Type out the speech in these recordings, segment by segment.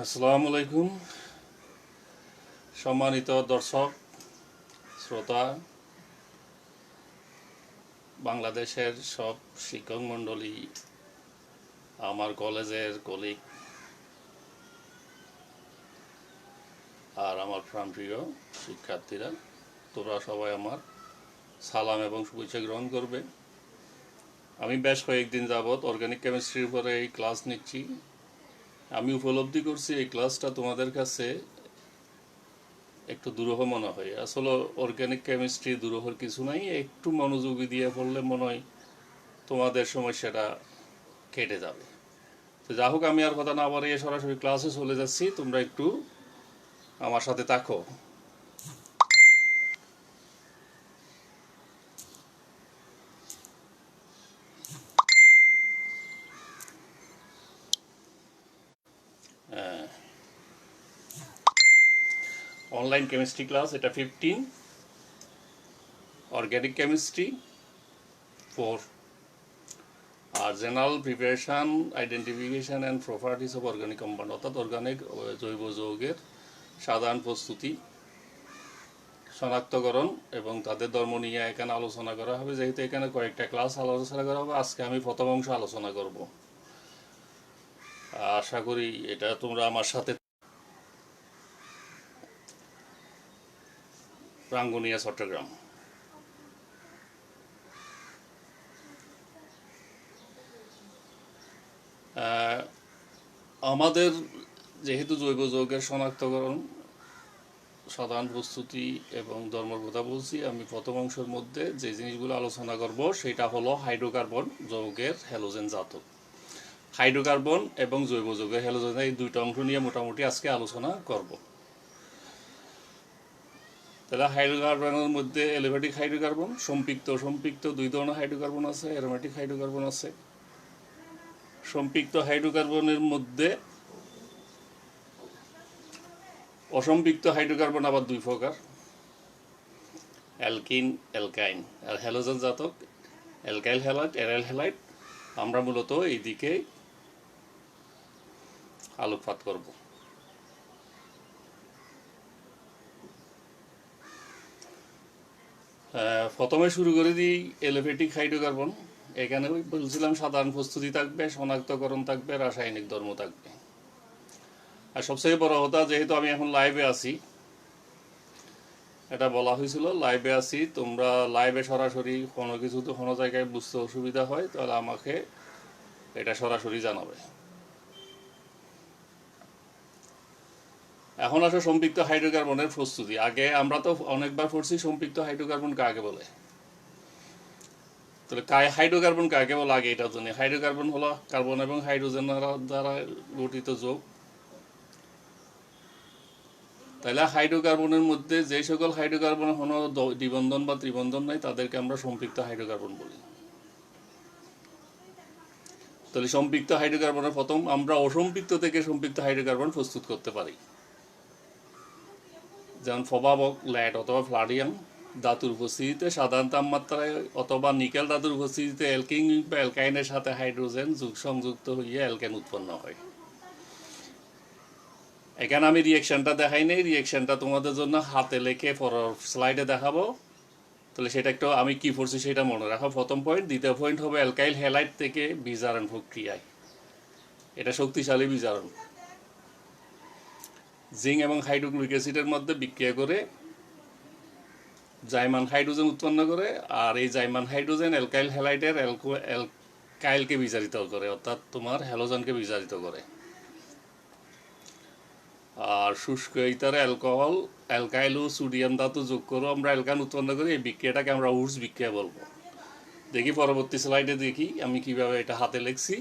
আসসালামু আলাইকুম সম্মানিত দর্শক শ্রোতা বাংলাদেশের সব শিক্ষক মণ্ডলী আমার কলেজের কলিগ আর আমার প্রাণপ্রিয় শিক্ষার্থীরা তোমরা সবাই আমার সালাম এবং শুভেচ্ছা গ্রহণ করবে। আমি বেশ কয়েকদিন যাবৎ অর্গানিক কেমিস্ট্রির উপরে এই ক্লাস নিচ্ছি। আমি উপলব্ধি করছি এই ক্লাসটা তোমাদের কাছে একটু দুরূহ মনে হয়। আসলে অর্গানিক কেমিস্ট্রি দুরূহর কিছু নাই, একটু মনোযোগী দিয়ে পড়লে মনে হয় তোমাদের সমস্যাটা কেটে যাবে। তো যা হোক, আমি আর কথা না বাড়িয়ে সরাসরি ক্লাসে চলে যাচ্ছি, তোমরা একটু আমার সাথে থাকো। অনলাইন কেমিস্ট্রি ক্লাস, এটা 15, অর্গানিক কেমিস্ট্রি 4, আর general preparation, identification and properties of organic compound, অর্থাৎ অর্গানিক জৈব যৌগের সাধারণ প্রস্তুতি, শনাক্তকরণ এবং তাদের ধর্ম নিয়ে এখানে আলোচনা করা হবে। যেহেতু এখানে কয়েকটা ক্লাস আলোচনা করা হবে, আজকে আমি প্রথম অংশ আলোচনা করব। আশা করি এটা তোমরা আমার সাথে। রাঙ্গুনিয়া, চট্টগ্রাম। আমাদের যেহেতু জৈব যৌগের শনাক্তকরণ, সাধারণ প্রস্তুতি এবং ধর্মের কথা বলছি, আমি প্রথম অংশের মধ্যে যে জিনিসগুলো আলোচনা করব সেটা হলো হাইড্রোকার্বন যৌগের হ্যালোজেন জাতক। হাইড্রোকার্বন এবং জৈব যৌগের হ্যালোজেন, এই দুইটা অংশ নিয়ে মোটামুটি আজকে আলোচনা করব। তাহলে হাইড্রোকার্বনের মধ্যে এলিভেটিক হাইড্রোকার্বন, সম্পৃক্ত দুই ধরনের হাইড্রোকার্বন আছে, অ্যারোমেটিক হাইড্রোকার্বন আছে। সম্পৃক্ত হাইড্রোকার্বনের মধ্যে অসম্পৃক্ত হাইড্রোকার্বন আবার দুই প্রকার, অ্যালকিন, অ্যালকাইন। আর হ্যালোজেন জাতক অ্যালকাইল হ্যালাইড, অ্যারাইল হ্যালাইড। আমরা মূলত এই দিকে আলোকপাত করব। প্রথমে শুরু করে দিই এলিভেটিক হাইড্রোকার্বন। এখানে বলছিলাম সাধারণ প্রস্তুতি থাকবে, শনাক্তকরণ থাকবে, রাসায়নিক ধর্ম থাকবে। আর সবচেয়ে বড় কথা, যেহেতু আমি এখন লাইভে আছি, এটা বলা হয়েছিল লাইভে আছি, তোমরা লাইভে সরাসরি কোনো কিছু তো কোনো জায়গায় বুঝতে অসুবিধা হয় তাহলে আমাকে এটা সরাসরি জানাবে। এখন আসো সম্পৃক্ত হাইড্রোকার্বনের প্রস্তুতি। আগে আমরা তো অনেকবার পড়ছি সম্পৃক্ত হাইড্রোকার্বন কাকে বলে। তাহলে হাইড্রোকার্বন কাকে বলে আগে এটা জানি। হাইড্রোকার্বন হলো কার্বন এবং হাইড্রোজেন দ্বারা গঠিত যৌগ। তাহলে হাইড্রোকার্বনের মধ্যে যে সকল হাইড্রোকার্বনের কোনো দ্বিবন্ধন বা ত্রিবন্ধন নাই তাদেরকে আমরা সম্পৃক্ত হাইড্রোকার্বন বলি। তাহলে সম্পৃক্ত হাইড্রোকার্বনের প্রথম আমরা অসম্পৃক্ত থেকে সম্পৃক্ত হাইড্রোকার্বন প্রস্তুত করতে পারি, যেমন প্রভাবক ল্যাড অথবা প্লাটিয়াম ধাতুর উপস্থিতিতে সাধারণ তাপমাত্রায় অথবা নিকেল ধাতুর উপস্থিতিতে অ্যালকিন বা অ্যালকাইনের সাথে হাইড্রোজেন সংযুক্ত হয়ে অ্যালকেন উৎপন্ন হয়। এখানে আমি রিয়েকশনটা দেখাই নেই, রিয়েকশনটা তোমাদের জন্য হাতে লেখে পরের স্লাইডে দেখাবো। তাহলে সেটা একটু আমি কি পড়ছি সেটা মনে রাখো, প্রথম পয়েন্ট। দ্বিতীয় পয়েন্ট হবে অ্যালকাইল হ্যালাইড থেকে বিজারণ প্রক্রিয়ায়, এটা শক্তিশালী বিজারণ। জিঙ্ক এবং হাইড্রোক্লোরিক অ্যাসিডের মধ্যে বিক্রিয়া করে জাইমান হাইড্রোজেন উৎপন্ন করে, আর এই জাইমান হাইড্রোজেন অ্যালকাইল হ্যালাইডের অ্যালকাইলকে বিজারিত করে, অর্থাৎ তোমার হ্যালোজেনকে বিজারিত করে। আর শুষ্ক ইথারে অ্যালকোহল, অ্যালকাইল ও সোডিয়াম ধাতু যোগ করে আমরা অ্যালকান উৎপন্ন করি। এই বিক্রিয়াটাকে আমরা উডস বিক্রিয়া বলবো। দেখি পরবর্তী স্লাইডে দেখি আমি কিভাবে এটা হাতে লিখছি।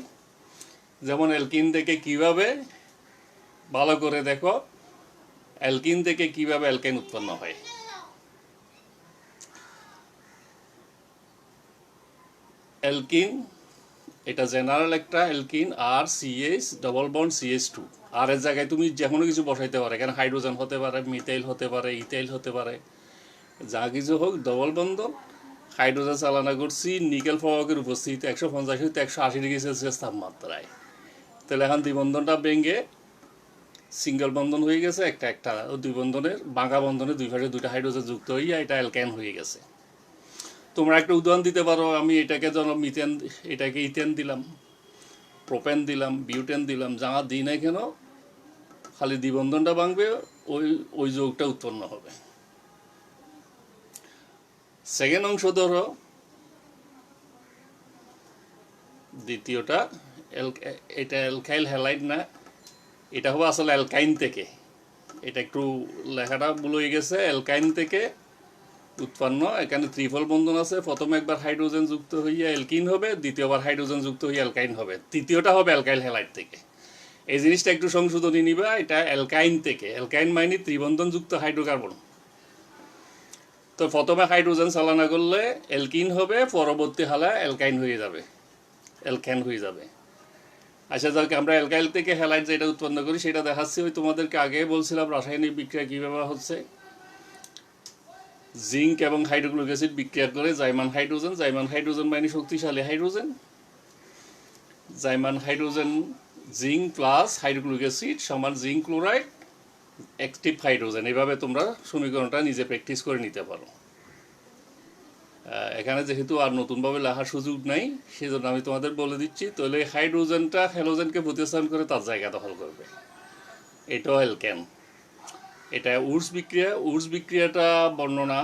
যেমন অ্যালকিন থেকে কিভাবে, ভালো করে দেখো, অ্যালকিন থেকে কিভাবে অ্যালকাইন উৎপন্ন হয়। অ্যালকিন এটা জেনারেল একটা অ্যালকিন, আর সিএইচ ডবল বন্ড CH2। আর এর জায়গায় তুমি যে কোনো কিছু বসাইতে পারো, এখানে হাইড্রোজেন হতে পারে, মিথাইল হতে পারে, ইথাইল হতে পারে, যা কিছু হোক ডবল বন্ধন। হাইড্রোজেন চালনা করছি নিকেল প্রভাবকের উপস্থিতিতে 150 থেকে 180 ডিগ্রি সেলসিয়াস তাপমাত্রায়। তাহলে এখন দ্বিবন্ধনটা ভেঙে সিঙ্গেল বন্ধন হয়ে গেছে, একটা একটা দুই বন্ধনের বাঁকা বন্ধনের দুই পাশে দুইটা হাইড্রোজেন যুক্ত হইয়া এটা অ্যালকাইন হয়ে গেছে। তোমরা একটা উদাহরণ দিতে পারো, আমি এটাকে যেন মিথেন, এটাকে ইথেন দিলাম, প্রোপেন দিলাম, বিউটেন দিলাম, যা দিই না কেন খালি দ্বিবন্ধনটা ভাঙবে, ওই ওই যৌগটা উৎপন্ন হবে। সেকেন্ড অংশ ধরো, দ্বিতীয়টা এটা অ্যালকাইল হ্যালাইড না, এটা হবে আসলে অ্যালকাইন থেকে, এটা একটু লেখাটা ভুল হয়ে গেছে, অ্যালকাইন থেকে উৎপন্ন। এখানে ত্রিফল বন্ধন আছে, প্রথমে একবার হাইড্রোজেন যুক্ত হইয়া অ্যালকিন হবে, দ্বিতীয়বার হাইড্রোজেন যুক্ত হইয়া অ্যালকাইন হবে, তৃতীয়টা হবে অ্যালকাইল হ্যালাইড থেকে। এই জিনিসটা একটু সংশোধনী নিবা, এটা অ্যালকাইন থেকে, অ্যালকাইন মানে ত্রিবন্ধন যুক্ত হাইড্রোকার্বন। তো প্রথমে হাইড্রোজেন চালনা করলে অ্যালকিন হবে, পরবর্তী হালে অ্যালকাইন হয়ে যাবে, অ্যালকেন হয়ে যাবে। আচ্ছা যাক, আমরা অ্যালকাইল থেকে হ্যালাইড যেটা উৎপন্ন করি সেটা দেখাচ্ছি। ওই তোমাদেরকে আগে বলছিলাম রাসায়নিক বিক্রিয়া কীভাবে হচ্ছে। জিঙ্ক এবং হাইড্রোক্লোরিক অ্যাসিড বিক্রিয়া করে জাইমান হাইড্রোজেন, জাইমান হাইড্রোজেন মানে শক্তিশালী হাইড্রোজেন, জাইমান hydrogen zinc plus hydrochloric acid সমান জিঙ্ক ক্লোরাইড অ্যাক্টিভ হাইড্রোজেন। এভাবে তোমরা সমীকরণটা নিজে প্র্যাকটিস করে নিতে পারো। এখানে যেহেতু আর নতুনভাবে লেখার সুযোগ নাই, সেজন্য আমি তোমাদের বলে দিচ্ছি। তাহলে হাইড্রোজেনটা হ্যালোজেনকে প্রতিস্থাপন করে তার জায়গা দখল করবে, এটাও অ্যালকেন। এটা উডস বিক্রিয়া, উডস বিক্রিয়াটা বর্ণনা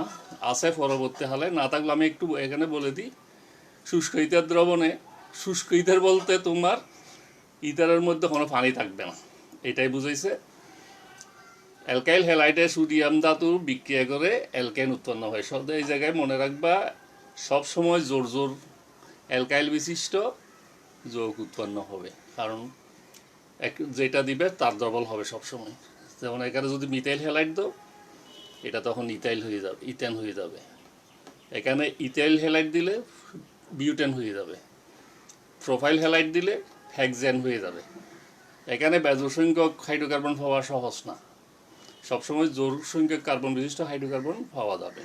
আছে পরবর্তী হালে, না থাকলে আমি একটু এখানে বলে দিই। শুষ্ক ইথার দ্রবণে, শুষ্ক ইথার বলতে তোমার ইথারের মধ্যে কোনো পানি থাকবে না, এটাই বুঝাইছে। অ্যালকাইল হ্যালাইডে সোডিয়াম ধাতু বিক্রিয়া করে অ্যালকেন উৎপন্ন হয়। সব এই জায়গায় মনে রাখবা, সবসময় জোর জোর অ্যালকাইল বিশিষ্ট যৌগ উৎপন্ন হবে, কারণ যেটা দিবে তার ডবল হবে সবসময়। যেমন এখানে যদি মিথাইল হ্যালাইড দাও, এটা তখন ইথাইল হয়ে যাবে, ইথেন হয়ে যাবে। এখানে ইথাইল হ্যালাইড দিলে বিউটেন হয়ে যাবে, প্রোফাইল হ্যালাইড দিলে হেক্সেন হয়ে যাবে। এখানে বেজোর সংখ্যক হাইড্রোকার্বন পাওয়া সহজ না, সবসময় জোর সংখ্যক কার্বন বিশিষ্ট হাইড্রোকার্বন পাওয়া যাবে।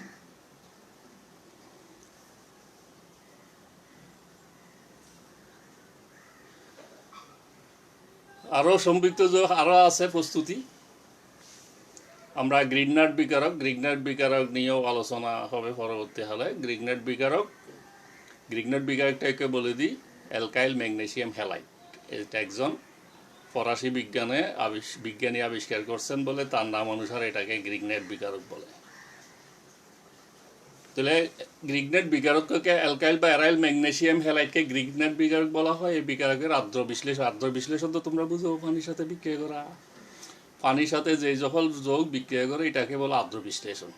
আরও সম্পৃক্ত যৌগ আরও আছে প্রস্তুতি। আমরা গ্রিগনার্ড বিকারক, গ্রিগনার্ড বিকারক নিয়েও আলোচনা হবে পরবর্তী হালে। গ্রিগনার্ড বিকারকটাকে বলে দিই অ্যালকাইল ম্যাগনেসিয়াম হ্যালাইড। এটা একজন ফরাসি বিজ্ঞানী আবিষ্কার করছেন বলে তার নাম অনুসারে এটাকে গ্রিগনার্ড বিকারক বলে। তাহলে গ্রিগনার্ড বিকারককে অ্যালকাইল বা অ্যারাইল ম্যাগনেসিয়াম হ্যালাইডকে গ্রিগনার্ড বিকারক বলা হয়। এই বিকারকের আর্দ্র বিশ্লেষণ তো তোমরা বুঝো, পানির সাথে বিক্রিয়া করা, পানির সাথে যে যখন যৌগ বিক্রিয়া করে এটাকে বলে আর্দ্র বিশ্লেষণ।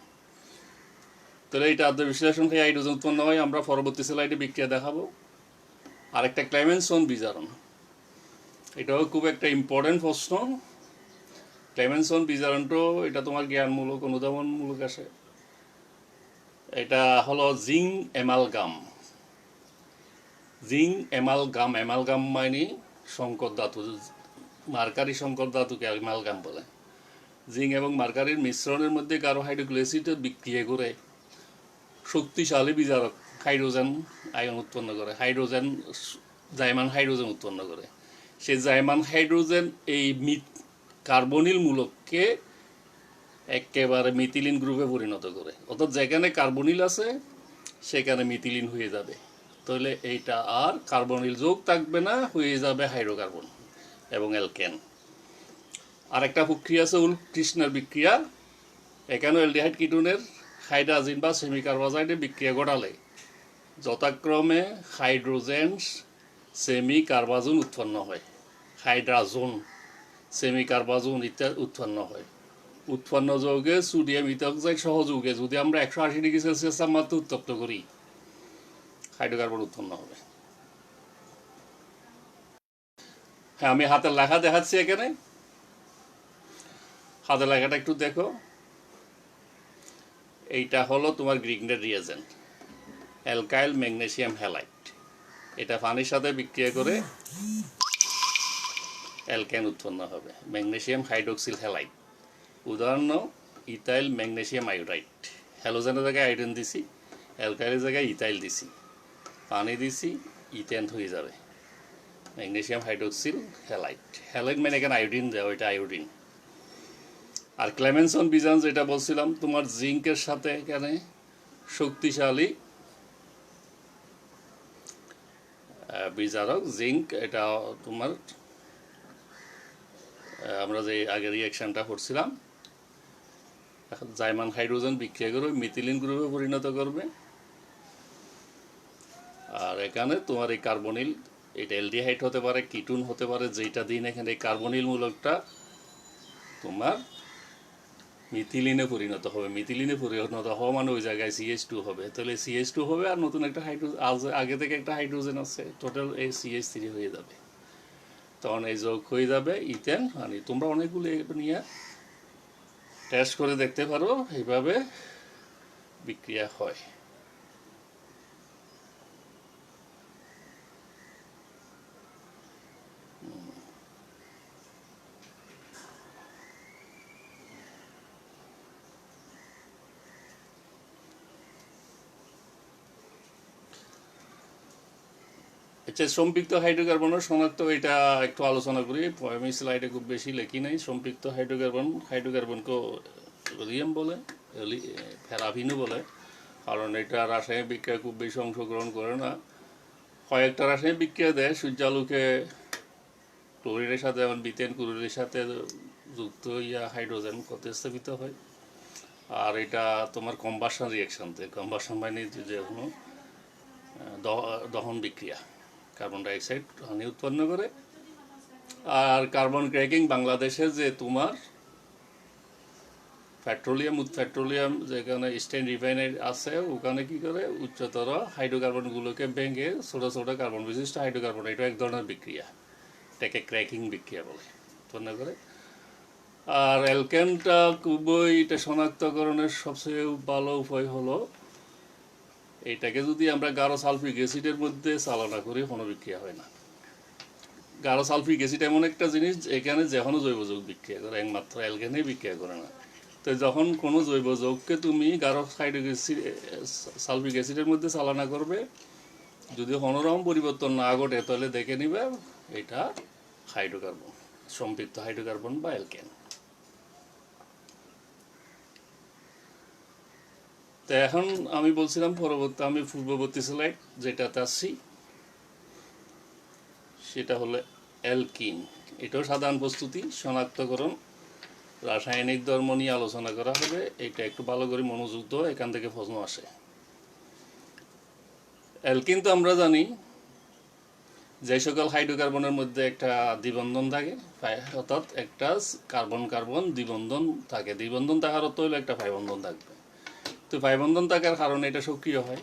তাহলে এটা আর্দ্র বিশ্লেষণ থেকে হাইড্রোজেন উৎপন্ন হয়, আমরা পরবর্তী স্লাইডে বিক্রিয়া দেখাবো। আরেকটা ক্লেমেনসন বিজারণ, এটাও খুব একটা ইম্পর্টেন্ট প্রশ্ন। ক্লেমেনসন বিজারণটাও এটা তোমার জ্ঞানমূলক অনুধাবনমূলক আসে। এটা হলো zinc amalgam. Zinc amalgam, amalgam মানে সংকর ধাতু, মার্কারি সংকর ধাতুকে অ্যামালগাম বলে। জিঙ্ক এবং মার্কারির মিশ্রণের মধ্যে কার্বোহাইড্রোক্লোরিক অ্যাসিড বিক্রিয়া করে শক্তিশালী বিজারক হাইড্রোজেন আয়ন উৎপন্ন করে, জাইমান হাইড্রোজেন উৎপন্ন করে। সেই জাইমান হাইড্রোজেন এই কার্বনিল মূলককে একেবারে মিথিলিন গ্রুপে পরিণত করে, অর্থাৎ যেখানে কার্বনিল আছে সেখানে মিথিলিন হয়ে যাবে। তাহলে এইটা আর কার্বনিল যৌগ থাকবে না, হয়ে যাবে হাইড্রোকার্বন এবং অ্যালকেন। আরেকটা প্রক্রিয়া আছে উলফ-কৃষ্ণার বিক্রিয়া। এখানেও অ্যালডিহাইড কিটোনের হাইড্রাজিন বা সেমিকার্বাজাইডে বিক্রিয়া ঘটালে যথাক্রমে হাইড্রোজেন সেমিকার্বাজোন উৎপন্ন হয়, হাইড্রাজোন সেমিকার্বাজোন ইত্যাদি উৎপন্ন হয়। উৎপন্ন যৌগে সোডিয়াম ইথঅক্সাইড সহযোগে যদি আমরা 180 ডিগ্রি সেলসিয়াস তাপমাত্রা উত্তপ্ত করি, হাইড্রোকার্বন উৎপন্ন হবে। হ্যাঁ, আমি হাতের লেখা দেখাচ্ছি। এখানে হাতের লেখাটা একটু দেখো। এইটা হলো তোমার Grignard reagent, alkyl magnesium halide. এটা পানির সাথে বিক্রিয়া করে অ্যালকেন উৎপন্ন হবে, ম্যাগনেসিয়াম হাইড্রোক্সিল হ্যালাইড। উদাহরণ ইথাইল ম্যাগনেসিয়াম আয়োডাইড। হ্যালোজেনের জায়গায় আয়োডিন দিছি, অ্যালকাইলের জায়গায় ইথাইল দিছি, পানি দিছি, ইথেন হয়ে যাবে ম্যাগনেসিয়াম হাইড্রোক্সিল হ্যালাইড। হ্যালাইড মানে এখানে আয়োডিন দেওয়া, ওইটা আয়োডিন। আর ক্লেমেনসন বিজান যেটা বলছিলাম তোমার জিঙ্কের সাথে এখানে শক্তিশালী বিজারক জিঙ্ক, এটা তোমার আমরা যে আগে রিয়াকশানটা করছিলাম জাইমান হাইড্রোজেন বিক্রিয়া করে মিথিলিন গ্রুপে পরিণত করবে। আর এখানে তোমার এই কার্বনিল, এটা এলডিহাইড হতে পারে, কিটুন হতে পারে, যেটা দিন এখানে এই কার্বনিল মূলকটা তোমার মিথিলিনে পরিণত হবে। মিথিলিনে পরিণত হওয়া মানে ওই জায়গায় CH2 হবে, তাহলে CH2 হবে আর নতুন একটা হাইড্রোজেন, আগে থেকে একটা হাইড্রোজেন আছে, টোটাল এই CH3 হয়ে যাবে। তখন এই যোগ হয়ে যাবে ইথেন। মানে তোমরা অনেকগুলো নিয়ে টেস্ট করে দেখতে পারো, এইভাবে বিক্রিয়া হয়। আচ্ছা, সম্পৃক্ত হাইড্রোকার্বনের শনাক্ত এটা একটু আলোচনা করি। আমি স্লাইডে খুব বেশি লেখি নাই। সম্পৃক্ত হাইড্রোকার্বনকে লিথিয়াম বলে, প্যারাফিনও বলে, কারণ এটা রাসায়নিক বিক্রিয়া খুব বেশি অংশগ্রহণ করে না। কয়েকটা রাসায়নিক বিক্রিয়া দেয়, সূর্যালোকে ক্লোরিনের সাথে, যেমন বিথেন ক্লোরিনের সাথে যুক্ত ইয়া হাইড্রোজেন প্রতিস্থাপিত হয়। আর এটা তোমার কম্বাসন রিয়াকশন, কম্বাসন মানে যে কোনো দহন বিক্রিয়া, কার্বন ডাইঅক্সাইড হানি উৎপন্ন করে। আর কার্বন ক্র্যাকিং বাংলাদেশে যে তোমার পেট্রোলিয়াম যেখানে স্টেন রিফাইনারি আছে, ওখানে কি করে উচ্চতর হাইড্রোকার্বনগুলোকে ভেঙে ছোট ছোট কার্বন বিশিষ্ট হাইড্রোকার্বন, এটা এক ধরনের বিক্রিয়া, এটাকে ক্র্যাকিং বিক্রিয়া বলে, উৎপন্ন করে। আর অ্যালকেনটা খুবই, এটা শনাক্তকরণের সবচেয়ে ভালো উপায় হলো এটাকে যদি আমরা গাঢ় সালফিক অ্যাসিডের মধ্যে চালনা করি, কোনো বিক্রিয়া হয় না। গাঢ় সালফিক অ্যাসিড এমন একটা জিনিস এখানে যে কোনো জৈব যৌগ বিক্রিয়া করে, একমাত্র অ্যালকেনেই বিক্রিয়া করে না। তো যখন কোনো জৈব যৌগকে তুমি গাঢ় সালফিক অ্যাসিডের মধ্যে চালনা করবে, যদি কোনোরকম পরিবর্তন না ঘটে, তাহলে দেখে নিবে এটা হাইড্রোকার্বন, সম্পৃক্ত হাইড্রোকার্বন বা অ্যালকেন। তো এখন আমি বলছিলাম আমি পূর্ববর্তী স্লাইড যেটাতে আসছি, সেটা হলো অ্যালকিন। এটাও সাধারণ প্রস্তুতি, শনাক্তকরণ, রাসায়নিক ধর্ম নিয়ে আলোচনা করা হবে। এটা একটু ভালো করে মনোযোগ দাও, এখান থেকে প্রশ্ন আসে। অ্যালকিন তো আমরা জানি যে সকল হাইড্রোকার্বনের মধ্যে একটা দ্বিবন্ধন থাকে, অর্থাৎ একটা কার্বন কার্বন দ্বিবন্ধন থাকে। দ্বিবন্ধন থাকার অর্থ হলো একটা পাই বন্ধন থাকবে। তো পাই বন্ধন থাকার কারণে এটা সক্রিয় হয়,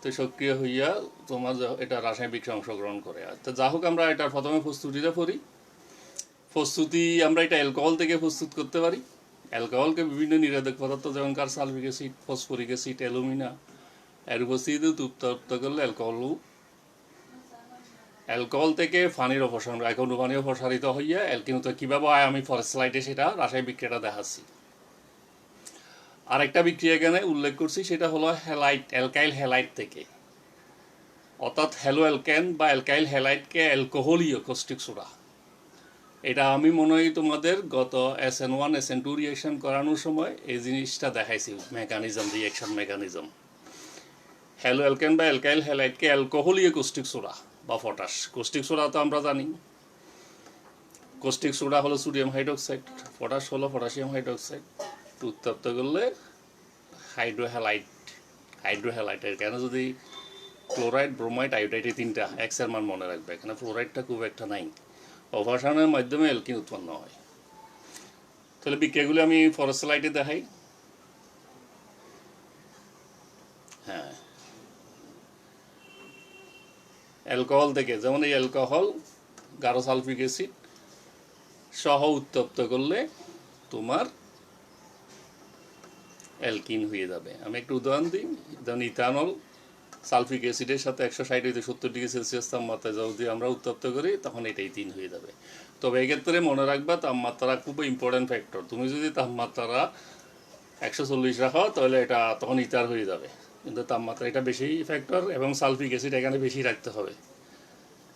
তো সক্রিয় হইয়া তোমার এটা রাসায়নিক বিক্রিয়া অংশগ্রহণ করে। তো যা হোক, আমরা এটা প্রথমে প্রস্তুতিটা করি। প্রস্তুতি আমরা এটা অ্যালকোহল থেকে প্রস্তুত করতে পারি। অ্যালকোহলকে বিভিন্ন নিরোধক পদার্থ, যেমন সালফিক অ্যাসিড, ফসফরিক অ্যাসিড, অ্যালুমিনা, এর উপস্থিতিতে উত্তপ্ত করলে অ্যালকোহল থেকে পানির অপসারণ, এখন পানি অপসারিত হইয়া অ্যালকিন কীভাবে হয় আমি পরের স্লাইডে সেটা রাসায়নিক বিক্রিয়াটা দেখাচ্ছি। আরেকটা বিক্রিয়া এখানে উল্লেখ করছি, সেটা হলো অ্যালকাইল হ্যালাইড থেকে, অর্থাৎ হ্যালো অ্যালকেন বা অ্যালকাইল হ্যালাইডকে অ্যালকোহলীয় কস্টিক সোডা। এটা আমি মনে হয় তোমাদের গত SN1 SN2 রিয়েকশন করানোর সময় এই জিনিসটা দেখাইছি, রিয়েকশন মেকানিজম। হ্যালো অ্যালকেন বা অ্যালকাইল হ্যালাইডকে অ্যালকোহলীয় কস্টিক সোডা বা পটাশ। কস্টিক সোডা তো আমরা জানি, কস্টিক সোডা হলো সোডিয়াম হাইড্রোক্সাইড, পটাশ হলো পটাশিয়াম হাইড্রোক্সাইড। উত্তপ্ত করলে হাইড্রোহ্যালাইড কেন, যদি ক্লোরাইড, ব্রোমাইড, আয়োডাইড, এই তিনটা এক্সের মান মনে রাখবে। এখানে ফ্লোরাইডটা খুব একটা নাই। অপসারণের মাধ্যমে অ্যালকিন উৎপন্ন হয়। তাহলে বিক্রিয়াগুলো আমি পরের স্লাইডে দেখাই। হ্যাঁ, অ্যালকোহল থেকে, যেমন এই অ্যালকোহল গাঢ় সালফিক অ্যাসিড সহ উত্তপ্ত করলে তোমার অ্যালকিন হয়ে যাবে। আমি একটু উদাহরণ দিই, যেমন ইথানল সালফিক অ্যাসিডের সাথে 160-70°C তাপমাত্রায় যদি আমরা উত্তপ্ত করি, তখন এটাই 3 হয়ে যাবে। তবে এক্ষেত্রে মনে রাখবা তাপমাত্রা খুব ইম্পর্টেন্ট ফ্যাক্টর। তুমি যদি তাপমাত্রা 140 রাখো, তাহলে এটা তখন ইথার হয়ে যাবে, কিন্তু তাপমাত্রা এটা বেশি ফ্যাক্টর, এবং সালফিক অ্যাসিড এখানে বেশি রাখতে হবে।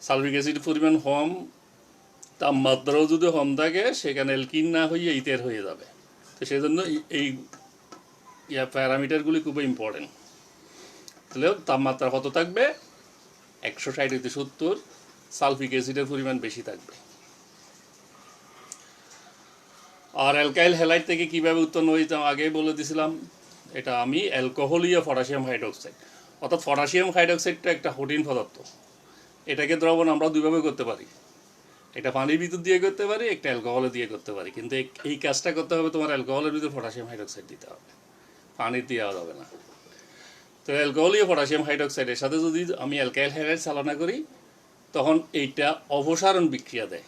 সালফিক অ্যাসিড পরিমাণ কম তাপমাত্রাও যদি কম থাকে সেখানে অ্যালকিন না হয়ে ইথের হয়ে যাবে। তো সেই জন্য এই প্যারামিটারগুলি খুবই ইম্পর্টেন্ট। তাহলে তাপমাত্রা কত থাকবে? 160-70, সালফিক অ্যাসিডের পরিমাণ বেশি থাকবে। আর অ্যালকাইল হ্যালাইড থেকে কীভাবে উৎপন্ন হয়েছে আগেই বলে দিয়েছিলাম, এটা আমি অ্যালকোহলীয় পটাশিয়াম হাইড্রোক্সাইড, অর্থাৎ পটাশিয়াম হাইড্রোক্সাইডটা একটা কঠিন পদার্থ। এটাকে দ্রবণ আমরা দুইভাবে করতে পারি, একটা পানির ভিতর দিয়ে করতে পারি, একটা অ্যালকোহলে দিয়ে করতে পারি। কিন্তু এই কাজটা করতে হবে তোমার অ্যালকোহলের ভিতর পটাশিয়াম হাইড্রোক্সাইড দিতে হবে, পানি দেওয়া যাবে না। তো অ্যালকোহলীয় পটাশিয়াম হাইড্রোক্সাইডের সাথে যদি আমি অ্যালকাইল হ্যালাইড চালনা করি তখন এইটা অপসারণ বিক্রিয়া দেয়।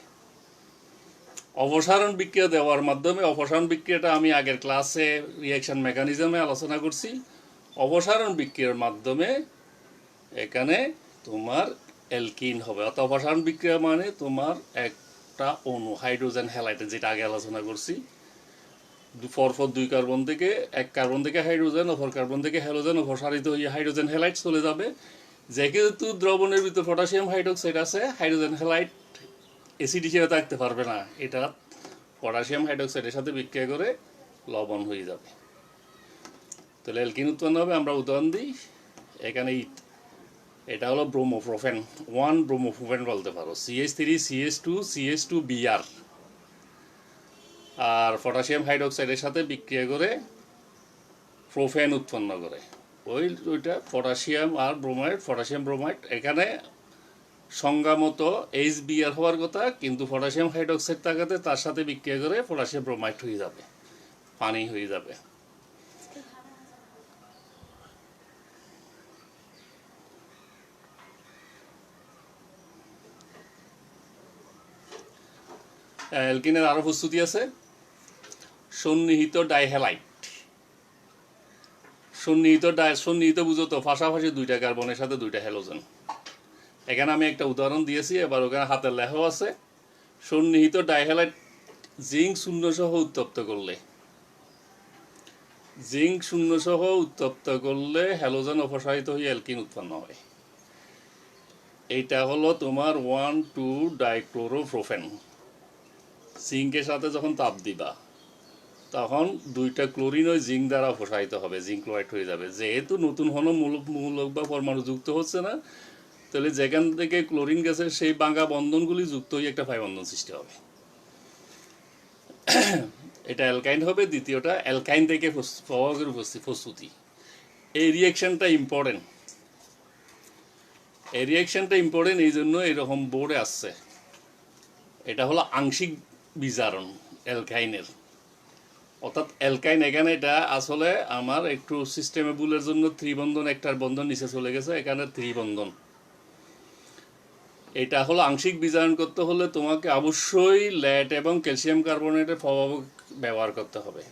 অপসারণ বিক্রিয়া দেওয়ার মাধ্যমে, অপসারণ বিক্রিয়াটা আমি আগের ক্লাসে রিয়াকশন মেকানিজমে আলোচনা করছি। অপসারণ বিক্রিয়ার মাধ্যমে এখানে তোমার অ্যালকিন হবে। অর্থাৎ অপসারণ বিক্রিয়া মানে তোমার একটা অণু হাইড্রোজেন হ্যালাইড, যেটা আগে আলোচনা করছি, পরপর 2 কার্বন থেকে 1 কার্বন থেকে হাইড্রোজেন, অপর কার্বন থেকে হ্যালোজেন অপসারিত হয়ে হাইড্রোজেন হ্যালাইড চলে যাবে। যেহেতু দ্রবণের ভিতর পটাশিয়াম হাইড্রোক্সাইড আছে, হাইড্রোজেন হ্যালাইড অ্যাসিড হিসেবে থাকতে পারবে না, এটা পটাশিয়াম হাইড্রোক্সাইডের সাথে বিক্রিয়া করে লবণ হয়ে যাবে। তাহলে অ্যালকিন উৎপন্ন হবে। আমরা উদাহরণ দিই, এখানে এটা হলো ব্রোমোপ্রোফেন 1 ব্রোমোপ্রোফেন বলতে পারো, CH3 CH2 CH2Br, আর পটাশিয়াম হাইড্রোক্সাইডের সাথে বিক্রিয়া করে প্রোফেন উৎপন্ন করে। ওইটা পটাশিয়াম আর ব্রোমাইড, পটাশিয়াম ব্রোমাইড। এখানে সংজ্ঞা মতো HBr হওয়ার কথা, কিন্তু পটাশিয়াম হাইড্রোক্সাইড থাকাতে তার সাথে বিক্রিয়া করে পটাশিয়াম ব্রোমাইড হয়ে যাবে, পানি হয়ে যাবে। অ্যালকিনের আরও প্রস্তুতি আছে। সন্নিহিত ডাইহ্যালাইড, সন্নিহিত বুঝো তো, পাশাপাশি 2টা কার্বনের সাথে 2টা হ্যালোজেন। এখানে আমি একটা উদাহরণ দিয়েছি, এবার ওখানে হাতের লেখাও আছে। সন্নিহিত ডাইহ্যালাইড জিঙ্ক 0 সহ উত্তপ্ত করলে হ্যালোজেন অপসারিত হয়ে অ্যালকিন উৎপন্ন হয়। এইটা হলো তোমার 1,2 ডাইক্লোরোপ্রোফেন। জিঙ্কের সাথে যখন তাপ দিবা তখন 2টা ক্লোরিন ওই জিঙ্ক দ্বারা অপসারিত হবে, জিঙ্ক ক্লোরাইড হয়ে যাবে। যেহেতু নতুন কোনো মূলক বা পরমাণু যুক্ত হচ্ছে না, তাহলে যেখান থেকে ক্লোরিন গ্যাসের সেই বাঙ্গা বন্ধনগুলি যুক্ত হয়ে একটা পাই বন্ধন সৃষ্টি হবে। এটা অ্যালকাইন হবে। দ্বিতীয়টা অ্যালকাইন থেকে প্রভাবের প্রস্তুতি। এই রিয়াকশনটা ইম্পর্টেন্ট। এই জন্য এরকম বোর্ডে আসছে। এটা হলো আংশিক বিজারণ অ্যালকাইনের, অর্থাৎ অ্যালকাইন। এখানে এটা আসলে আমার একটু সিস্টেমে ভুলের জন্য ত্রিবন্ধন, একটার বন্ধন নিচে চলে গেছে, এখানে ত্রিবন্ধন। এটা হলো আংশিক বিজারণ করতে হলে তোমাকে অবশ্যই ল্যাট এবং ক্যালসিয়াম কার্বনেটের প্রভাব ব্যবহার করতে হবে।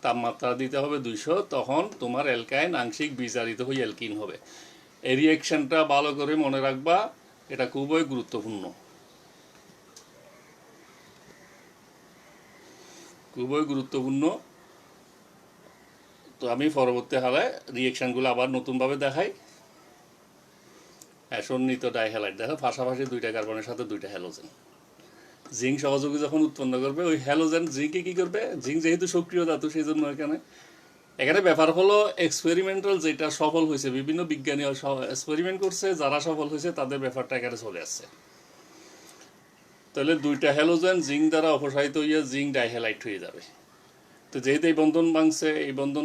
তাপমাত্রা দিতে হবে 200, তখন তোমার অ্যালকাইন আংশিক বিজারিত হয়ে অ্যালকিন হবে। এই রিয়াকশনটা ভালো করে মনে রাখবা, এটা খুবই গুরুত্বপূর্ণ। তো আমি পরবর্তী হালে রিয়াকশনগুলো আবার নতুনভাবে দেখাই। সন্নিহিত ডাইহ্যালাইড দেখো, পাশাপাশি 2টা কার্বনের সাথে 2টা হ্যালোজেন। জিঙ্ক সহযোগী যখন উৎপন্ন করবে, ওই হ্যালোজেন জিঙ্কে কী করবে, জিঙ্ক যেহেতু সক্রিয় ধাতু, সেই জন্য এখানে ব্যাপার হলো এক্সপেরিমেন্টাল, যেটা সফল হয়েছে, বিভিন্ন বিজ্ঞানী এক্সপেরিমেন্ট করছে, যারা সফল হয়েছে তাদের ব্যাপারটা এখানে চলে আসছে। তাহলে 2টা হ্যালোজেন জিঙ্ক দ্বারা অপসারিত হয়ে জিঙ্ক ডাইহ্যালাইড হয়ে যাবে। তো যেহেতু এই বন্ধন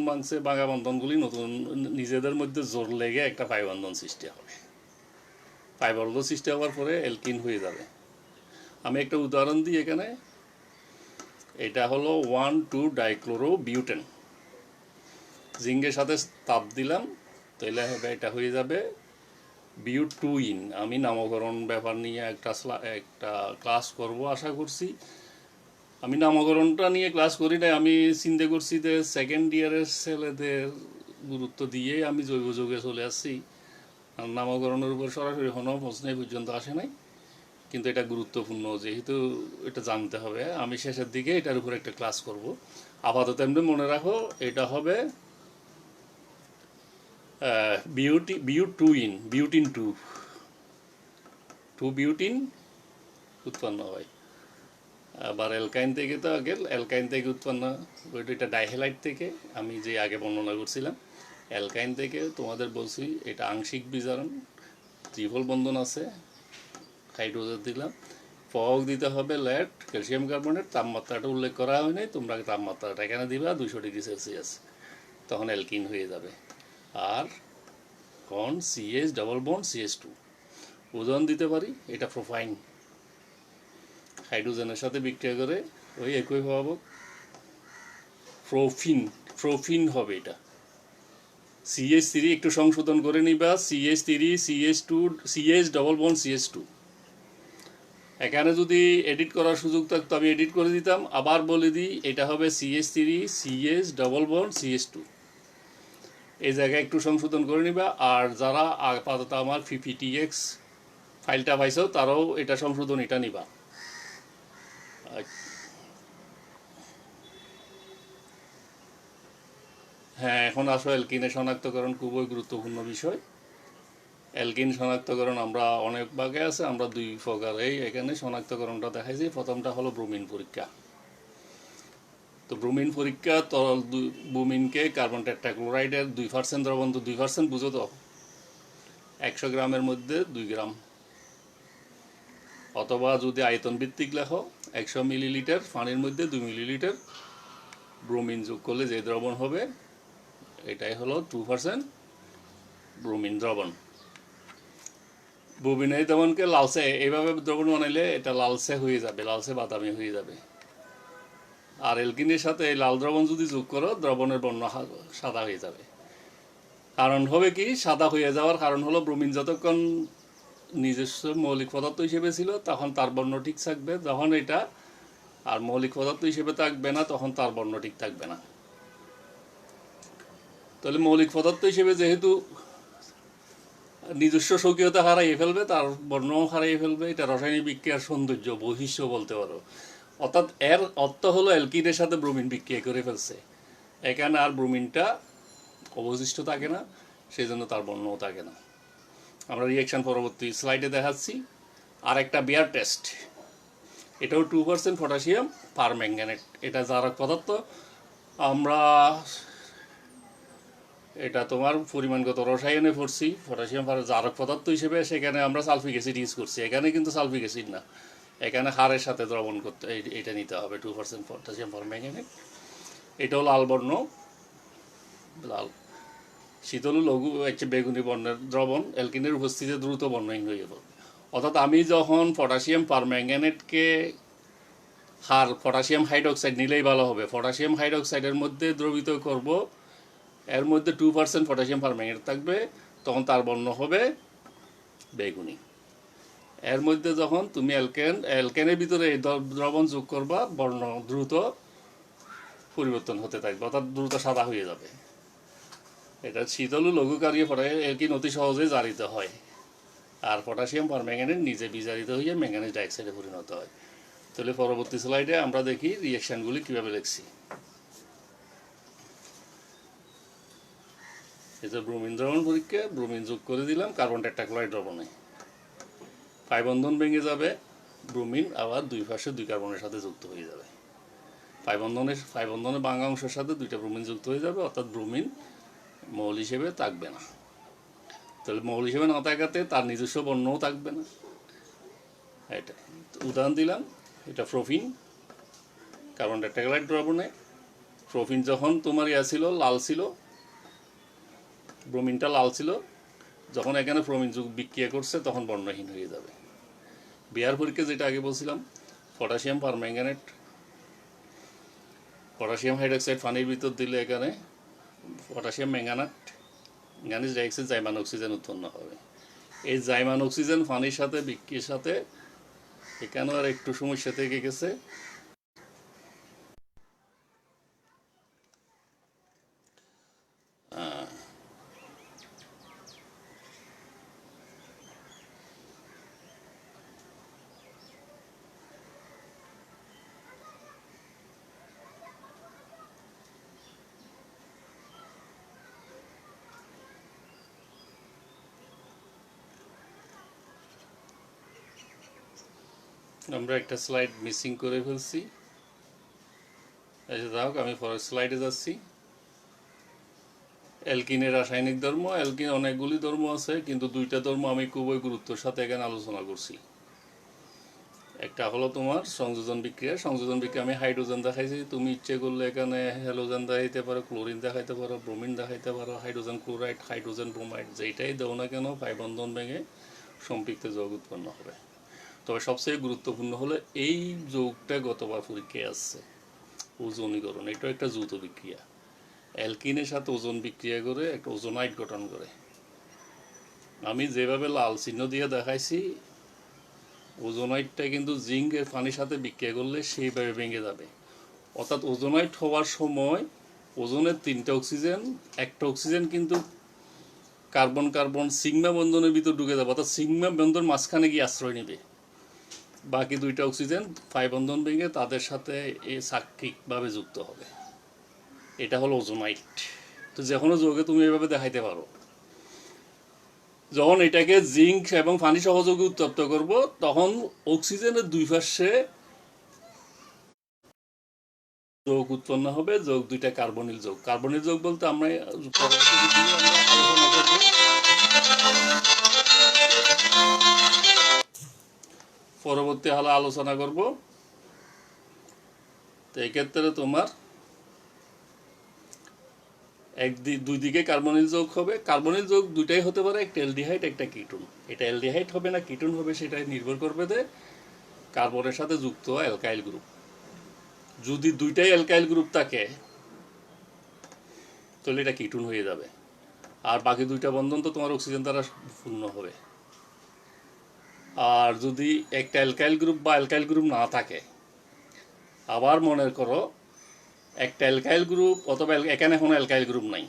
ভাঙছে, ভাঙা বন্ধনগুলি নতুন নিজেদের মধ্যে জোর লেগে একটা পাই বন্ধন সৃষ্টি হবে। পাই বন্ধন সৃষ্টি হওয়ার পরে অ্যালকিন হয়ে যাবে। আমি একটা উদাহরণ দিই এখানে। এটা হলো 1,2 ডাইক্লোরোবিউটেন। জিঙ্কের সাথে তাপ দিলাম, তাহলে এটা হয়ে যাবে বিউটুইন। আমি নামকরণ ব্যাপার নিয়ে একটা ক্লাস করব আশা করছি। আমি নামকরণটা নিয়ে ক্লাস করি না, আমি চিন্তা করছি যে সেকেন্ড ইয়ারের ছেলেদের গুরুত্ব দিয়ে আমি জৈব যুগে চলে আসছি। নামকরণের উপর সরাসরি কোনো প্রশ্ন পর্যন্ত আসে নাই, কিন্তু এটা গুরুত্বপূর্ণ, যেহেতু এটা জানতে হবে। আমি শেষের দিকে এটার উপর একটা ক্লাস করব। আপাতত এমনি মনে রাখো, এটা হবে বিউটিন 2 বিউটিন উৎপন্ন হয়। আবার অ্যালকাইন থেকে তো আগে অ্যালকাইন থেকে উৎপন্ন ওইটা, এটা ডাইহ্যালাইড থেকে আমি যে আগে বর্ণনা করছিলাম। অ্যালকাইন থেকে তোমাদের বলছি এটা আংশিক বিজারণ, ত্রিফল বন্ধন আছে, হাইড্রোজেন দিলাম, ফগ দিতে হবে লেড, ক্যালসিয়াম কার্বনেট, তাপমাত্রাটা উল্লেখ করা হয় নাই, তোমরা তাপমাত্রাটা এখানে দিবা 200°C, তখন অ্যালকিন হয়ে যাবে। আর কন সিএস ডবল বন্ড CH2 উদাহরণ দিতে পারি, এটা প্রোপাইন হাইড্রোজেনের সাথে বিক্রিয়া করে ওই একই পাবো প্রোফিন হবে এটা। CH3 একটু সংশোধন করে নিবা, CH3 CH2 CH double bond CH2। এখানে যদি এডিট করার সুযোগ থাকতো আমি এডিট করে দিতাম, আবার বলে দিই এটা হবে CH3 CH double bond CH2। এই জায়গায় একটু সংশোধন করে নিবা। আর যারা আপাতত আমার PPTX ফাইলটা পাইছো তারাও এটা সংশোধন এটা নিবা। হ্যাঁ, এখন আসো অ্যালকিনের শনাক্তকরণ খুবই গুরুত্বপূর্ণ বিষয়। অ্যালকিন শনাক্তকরণ আমরা অনেক ভাগে আছে, আমরা দুই প্রকারেই এখানে শনাক্তকরণটা দেখাইছি। প্রথমটা হলো ব্রোমিন পরীক্ষা। তো ব্রোমিন পরীক্ষা তরল ব্রোমিনকে কার্বন টেট্রাক্লোরাইডের 2% দ্রবণ, তো 2% বুঝো তো 100 গ্রামের মধ্যে 2 গ্রাম, অথবা যদি আয়তন ভিত্তিক লেখো 100 মিলিলিটার পানির মধ্যে 2 মিলিলিটার ব্রোমিন যোগ করলে যে দ্রবণ হবে এটাই হলো 2% ব্রোমিন দ্রবণ। ব্রোমিন এই দ্রবণকে লালচে, এইভাবে দ্রবণ বানাইলে এটা লালচে হয়ে যাবে, লালচে বাদামি হয়ে যাবে। আর অ্যালকিনের সাথে এই লাল দ্রবণ যদি যোগ করো দ্রবণের বর্ণ সাদা হয়ে যাবে। কারণ হবে কি সাদা হয়ে যাওয়ার কারণ হলো ব্রোমিন যতক্ষণ নিজস্ব মৌলিক পদার্থ হিসেবে ছিল তখন তার বর্ণ ঠিক থাকবে, যখন এটা আর মৌলিক পদার্থ হিসেবে থাকবে না তখন তার বর্ণ ঠিক থাকবে না। তাহলে মৌলিক পদার্থ হিসেবে যেহেতু নিজস্ব স্বকীয়তা হারাইয়ে ফেলবে, তার বর্ণ হারিয়ে ফেলবে, এটা রাসায়নিক বিক্রিয়ার সৌন্দর্য বৈশিষ্ট্য বলতে পারো। অর্থাৎ এর অর্থ হলো অ্যালকিনের সাথে ব্রোমিন বিক্রিয়া করে ফেলছে, এখানে আর ব্রোমিনটা অবশিষ্ট থাকে না, সেই জন্য তার বর্ণও থাকে না। আমরা রিয়াকশান পরবর্তী স্লাইডে দেখাচ্ছি। আর একটা বিয়ার টেস্ট, এটাও 2% পটাশিয়াম পারম্যাঙ্গানেট, এটা জারক পদার্থ। আমরা এটা তোমার পরিমাণগত রসায়নে পড়ছি, পটাশিয়াম জারক পদার্থ হিসেবে, সেখানে আমরা সালফিক অ্যাসিড ইউজ করছি, এখানে কিন্তু সালফিক অ্যাসিড না, এখানে হাড়ের সাথে দ্রবণ করতে এটা নিতে হবে 2% পটাশিয়াম পারম্যাঙ্গানেট। এটাও লাল বর্ণ, লাল শীতল লঘু হচ্ছে বেগুনি বর্ণের দ্রবণ, অ্যালকিনের উপস্থিতিতে দ্রুত বর্ণহীন হয়ে যাবে। অর্থাৎ আমি যখন পটাশিয়াম পারম্যাঙ্গানেটকে পটাশিয়াম হাইড্রোক্সাইড নিলেই ভালো হবে, পটাশিয়াম হাইড্রোক্সাইডের মধ্যে দ্রবীত করব, এর মধ্যে 2% পটাশিয়াম পারম্যাঙ্গানেট থাকবে, তখন তার বর্ণ হবে বেগুনি। এর মধ্যে যখন তুমি অ্যালকেনের ভিতরে এই দ্রবণ যোগ করবা বর্ণ দ্রুত পরিবর্তন হতে থাকবে, অর্থাৎ দ্রুত সাদা হয়ে যাবে। এটা শীতল লঘুকারী অ্যালকিন অতি সহজে জারিত হয়, আর পটাশিয়াম পারম্যাঙ্গানেট নিজে বিজারিত হয়ে ম্যাঙ্গানিজ ডাইঅক্সাইডে পরিণত হয়। তাহলে পরবর্তী স্লাইডে আমরা দেখি রিয়াকশানগুলি কীভাবে লিখছি। এই যে ব্রোমিন দ্রবণ পরীক্ষা, ব্রোমিন যোগ করে দিলাম কার্বন টেট্রাক্লোরাইড দ্রবণে, পাই বন্ধন ভেঙে যাবে, ব্রোমিন আবার দুই পাশে 2 কার্বনের সাথে যুক্ত হয়ে যাবে, পাই বন্ধনের বাঙ্গা অংশের সাথে 2টা ব্রোমিন যুক্ত হয়ে যাবে, অর্থাৎ ব্রোমিন মৌল হিসেবে থাকবে না। তাহলে মৌল হিসেবে না থাকাতে তার নিজস্ব বর্ণও থাকবে না। এটা উদাহরণ দিলাম, এটা প্রোফিন কার্বন টেট্রাক্লোরাইড দ্রবণে, প্রোফিন যখন তোমার ছিল লাল ছিল, ব্রোমিনটা লাল ছিল, যখন এখানে ব্রোমিন যুগ বিক্রিয়া করছে তখন বর্ণহীন হয়ে যাবে। বিয়ার পরীক্ষা যেটা আগে বলছিলাম, পটাশিয়াম পারম্যাঙ্গানেট, পটাশিয়াম হাইড্রোক্সাইড পানির ভিতর দিলে এখানে পটাশিয়াম ম্যাঙ্গানিজ ডাইঅক্সাইড জাইমান অক্সিজেন উৎপন্ন হবে। এই জাইমান অক্সিজেন পানির সাথে বিক্রিয়ার সাথে এখানেও আর একটু সমস্যা থেকে গেছে। আমরা একটা স্লাইড মিসিং করে ফেলছি। যাই হোক, আমি পরের স্লাইডে যাচ্ছি। অ্যালকিনের রাসায়নিক ধর্ম। অ্যালকিন অনেকগুলি ধর্ম আছে, কিন্তু দুইটা ধর্ম আমি খুবই গুরুত্বের সাথে এখানে আলোচনা করছি। একটা হলো তোমার সংযোজন বিক্রিয়া। সংযোজন বিক্রিয়া আমি হাইড্রোজেন দেখাইছি, তুমি ইচ্ছে করলে এখানে হ্যালোজেন দেখাইতে পারো, ক্লোরিন দেখাইতে পারো, ব্রোমিন দেখাইতে পারো, হাইড্রোজেন ক্লোরাইড, হাইড্রোজেন ব্রোমাইড, যেটাই দাও না কেন পাই বন্ধন ভেঙে সম্পৃক্ত যৌগ উৎপন্ন হবে। তবে সবচেয়ে গুরুত্বপূর্ণ হলো এই যৌগটা গতবার পরীক্ষায় আসছে, ওজনীকরণ। এটাও একটা যৌথ বিক্রিয়া। অ্যালকিনের সাথে ওজন বিক্রিয়া করে একটা ওজোনাইড গঠন করে। আমি যেভাবে লাল চিহ্ন দিয়ে দেখাইছি, ওজোনাইডটা কিন্তু জিঙ্কের পানির সাথে বিক্রিয়া করলে সেইভাবে ভেঙে যাবে। অর্থাৎ ওজোনাইড হওয়ার সময় ওজনের 3টা অক্সিজেন, একটা অক্সিজেন কিন্তু কার্বন কার্বন সিগমা বন্ধনের ভিতর ঢুকে যাবে, অর্থাৎ সিগমা বন্ধন মাঝখানে গিয়ে আশ্রয় নেবে। বাকি 2টা অক্সিজেন পাই বন্ধন ভেঙে তাদের সাথে সাক্ষিকভাবে যুক্ত হবে। এটা হলো ওজোনাইড। তো যে কোনো যৌগে তুমি এভাবে দেখাইতে পারো। যখন এটাকে জিঙ্ক এবং পানি সহযোগে উত্তপ্ত করব, তখন অক্সিজেনের 2 পাশে যৌগ উৎপন্ন হবে। যৌগ 2টা কার্বনিল যৌগ। কার্বনিল যৌগ বলতে আমরা পরবর্তী হলে আলোচনা করব। তো এক্ষেত্রে তোমার দুই দিকে কার্বনিল যৌগ হবে। কার্বনিল যৌগ দুইটাই হতে পারে, একটা অ্যালডিহাইড একটা কিটোন। এটা অ্যালডিহাইড হবে না কিটোন হবে সেটাই নির্ভর করবে যে কার্বনের সাথে যুক্ত অ্যালকাইল গ্রুপ। যদি দুইটাই অ্যালকাইল গ্রুপ থাকে তাহলে এটা কিটোন হয়ে যাবে, আর বাকি 2টা বন্ধন তো তোমার অক্সিজেন দ্বারা পূর্ণ হবে। আর যদি একটা অ্যালকাইল গ্রুপ বা অ্যালকাইল গ্রুপ না থাকে, আবার মনে করো একটা অ্যালকাইল গ্রুপ অথবা এখানে কোনো অ্যালকাইল গ্রুপ নাই,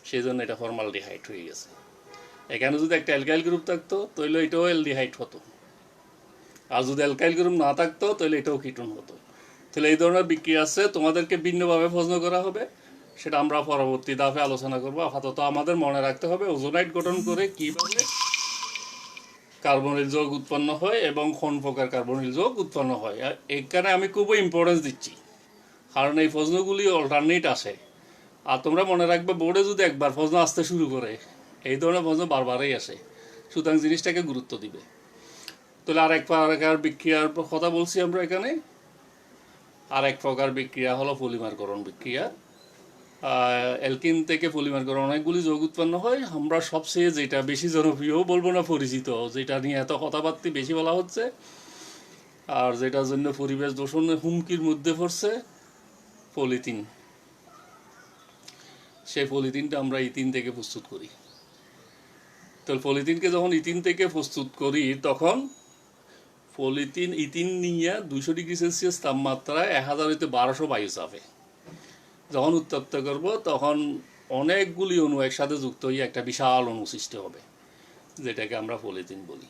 সেই জন্য এটা ফর্মালডিহাইড হয়ে গেছে। এখানে যদি একটা অ্যালকাইল গ্রুপ থাকতো তাহলে এটাও অ্যালডিহাইড হতো, আর যদি অ্যালকাইল গ্রুপ না থাকতো তাহলে এটাও কিটোন হতো। তাহলে এই ধরনের বিক্রিয়া আছে, তোমাদেরকে ভিন্নভাবে প্রশ্ন করা হবে, সেটা আমরা পরবর্তী ধাপে আলোচনা করবো। আপাতত আমাদের মনে রাখতে হবে ওজোনাইড গঠন করে কীভাবে কার্বনিল যৌগ উৎপন্ন হয় এবং কোন প্রকার কার্বনিল যৌগ উৎপন্ন হয়। আর এখানে আমি খুবই ইম্পর্টেন্স দিচ্ছি, কারণ এই প্রশ্নগুলি অল্টারনেট আসে। আর তোমরা মনে রাখবে, বোর্ডে যদি একবার প্রশ্ন আসতে শুরু করে, এই ধরনের প্রশ্ন বারবারই আসে, সুতরাং জিনিসটাকে গুরুত্ব দিবে। তাহলে আর এক প্রকার বিক্রিয়ার কথা বলছি আমরা এখানে। আর এক প্রকার বিক্রিয়া হলো পলিমারকরণ বিক্রিয়া। অ্যালকিন থেকে পলিমারকরণ অনেকগুলি যৌগ উৎপন্ন হয়। আমরা সবচেয়ে যেটা বেশি জনপ্রিয় বলবো না, পরিচিত, যেটা নিয়ে এত কথাবার্তা বেশি বলা হচ্ছে আর যেটার জন্য পরিবেশ দূষণের হুমকির মধ্যে পড়ছে, পলিথিন। সেই পলিথিনটা আমরা ইথিন থেকে প্রস্তুত করি। তো পলিথিনকে যখন ইথিন থেকে প্রস্তুত করি, তখন ইথিন নিয়ে 200 ডিগ্রি সেলসিয়াস তাপমাত্রায় 1000 হইতে 1200 বায়ু চাপে যখন উত্তপ্ত করব, তখন অনেকগুলি অণু একসাথে যুক্ত হয়ে একটা বিশাল অণু সৃষ্টি হবে, যেটাকে আমরা পলিথিন বলি।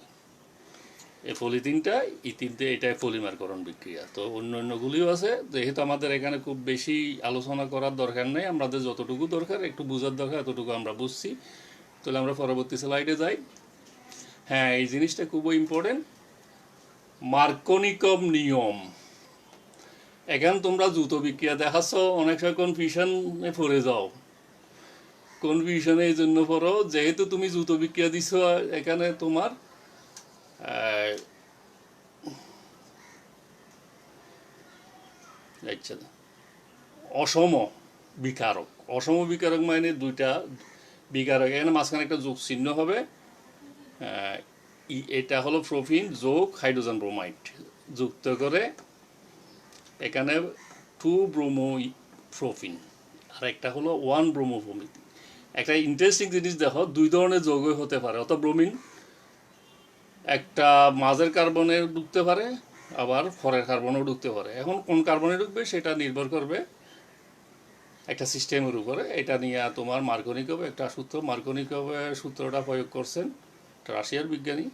এই পলিথিনটা ইথিনতে, এটাই পলিমারকরণ বিক্রিয়া। তো অন্যান্যগুলিও আছে, যেহেতু আমাদের এখানে খুব বেশি আলোচনা করার দরকার নেই, আমাদের যতটুকু দরকার একটু বোঝার দরকার এতটুকু আমরা বুঝছি। তাহলে আমরা পরবর্তী স্লাইডে যাই। হ্যাঁ, এই জিনিসটা খুবই ইম্পর্টেন্ট, মার্কোনিকভ নিয়ম। এখন তোমরা যৌথ বিক্রিয়া দেখাচ্ছ, অনেক সময় কনফিউশনে পড়ে যাও। কনফিউশনে এই জন্য পড়ো, যেহেতু তুমি যৌথ বিক্রিয়া দিছ, এখানে তোমার অসম বিকারক। অসম বিকারক মানে 2টা বিকারক, এখানে মাঝখানে একটা যোগ চিহ্ন হবে। এটা হলো প্রোপিন যোগ হাইড্রোজেন ব্রোমাইড যুক্ত করে এখানে 2 ব্রোমো প্রোপিন, আর একটা হলো 1 ব্রোমো প্রোমিন। একটা ইন্টারেস্টিং জিনিস দেখো, 2 ধরনের যৌগ হতে পারে, অর্থাৎ ব্রোমিন একটা মাঝের কার্বনে ঢুকতে পারে, আবার পরের কার্বনেও ঢুকতে পারে। এখন কোন কার্বনে ঢুকবে সেটা নির্ভর করবে একটা সিস্টেমের উপরে। এটা নিয়ে তোমার মার্কোনিকভ একটা সূত্র, মার্কোনিকভের সূত্রটা প্রয়োগ করছেন রাশিয়ার বিজ্ঞানী।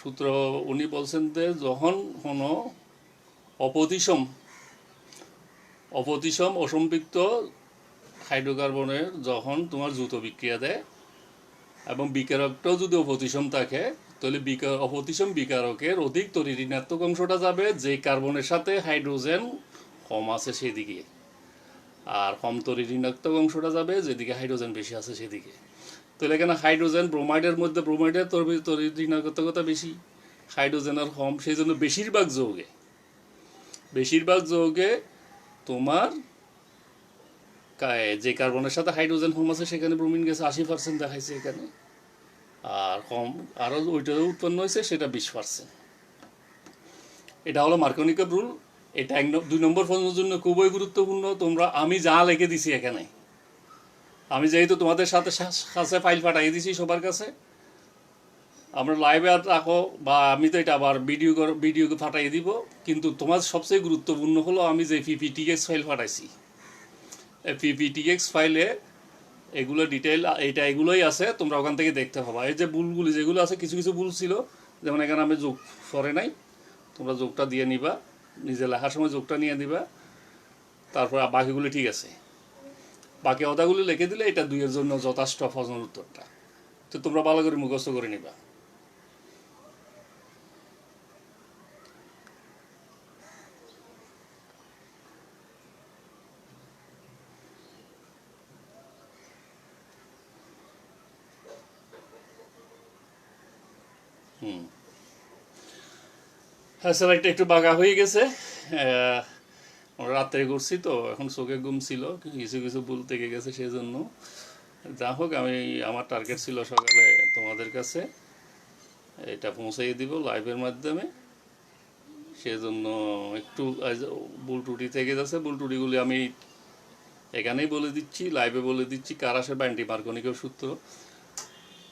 সূত্র উনি বলছেন যে যখন কোনো অপতিসম অসম্পৃক্ত হাইড্রোকার্বনের যখন তোমার যৌথ বিক্রিয়া দেয় এবং বিকারকটাও যদি অপতিসম থাকে, তাহলে অপ্রতিসম বিকারকের অধিক তড়িৎ ঋণাত্মক অংশটা যাবে যে কার্বনের সাথে হাইড্রোজেন কম আছে সেদিকে, আর কম তড়িৎ ঋণাত্মক অংশটা যাবে যেদিকে হাইড্রোজেন বেশি আছে সেদিকে। তাহলে এখানে হাইড্রোজেন ব্রোমাইডের মধ্যে ব্রোমাইডের তড়িৎ ঋণাত্মকতা বেশি, হাইড্রোজেনের কম, সেই জন্য বেশিরভাগ যৌগে তোমার যে কার্বনের সাথে হাইড্রোজেন কম আছে সেখানে ব্রোমিন গেছে 80% দেখাইছে এখানে, আর কম আরও ওইটা উৎপন্ন হয়েছে সেটা 20%। এটা হলো মার্কোনিকভ রুল। এটা 2 নম্বর প্রশ্নের জন্য খুবই গুরুত্বপূর্ণ। আমি যা লিখে দিছি এখানে, আমি যেহেতু তোমাদের কাছে ফাইল পাঠিয়ে দিছি সবার কাছে, আমরা লাইভে আর রাখো বা আমি তো এটা আবার ভিডিও পাঠিয়ে দিব, কিন্তু তোমার সবচেয়ে গুরুত্বপূর্ণ হলো আমি যে পিপিটিএক্স ফাইল পাঠাইছি, এই পিপিটিএক্স ফাইলে এগুলো ডিটেইল এগুলোই আছে, তোমরা ওখান থেকে দেখতে পাবা। এই যে ভুলগুলি যেগুলো আছে, কিছু কিছু ভুল ছিল, যেমন এখানে আমি যোগ করে নাই, তোমরা যোগটা দিয়ে নিবা, নিজে লেখার সময় যোগটা নিয়ে দিবা, তারপর বাকিগুলি ঠিক আছে। বাকি অদাগুলি লিখে দিলে এটা 2 এর জন্য যথেষ্ট প্রশ্নের উত্তরটা, তো তোমরা ভালো করে মুখস্থ করে নিবা। হ্যাঁ, স্যালাইটটা একটু বাঁকা হয়ে গেছে, রাত্রে করছি তো, এখন চোখে ঘুম ছিল, কিছু কিছু ভুল থেকে গেছে, সেই জন্য। যা হোক, আমার টার্গেট ছিল সকালে তোমাদের কাছে এটা পৌঁছাইয়ে দিব লাইভের মাধ্যমে, সেজন্য একটু ভুল ত্রুটি থেকে যাচ্ছে। ভুল ত্রুটিগুলি আমি এখানেই বলে দিচ্ছি, লাইভে বলে দিচ্ছি। কার আসে বা মার্কোনিকভ সূত্র,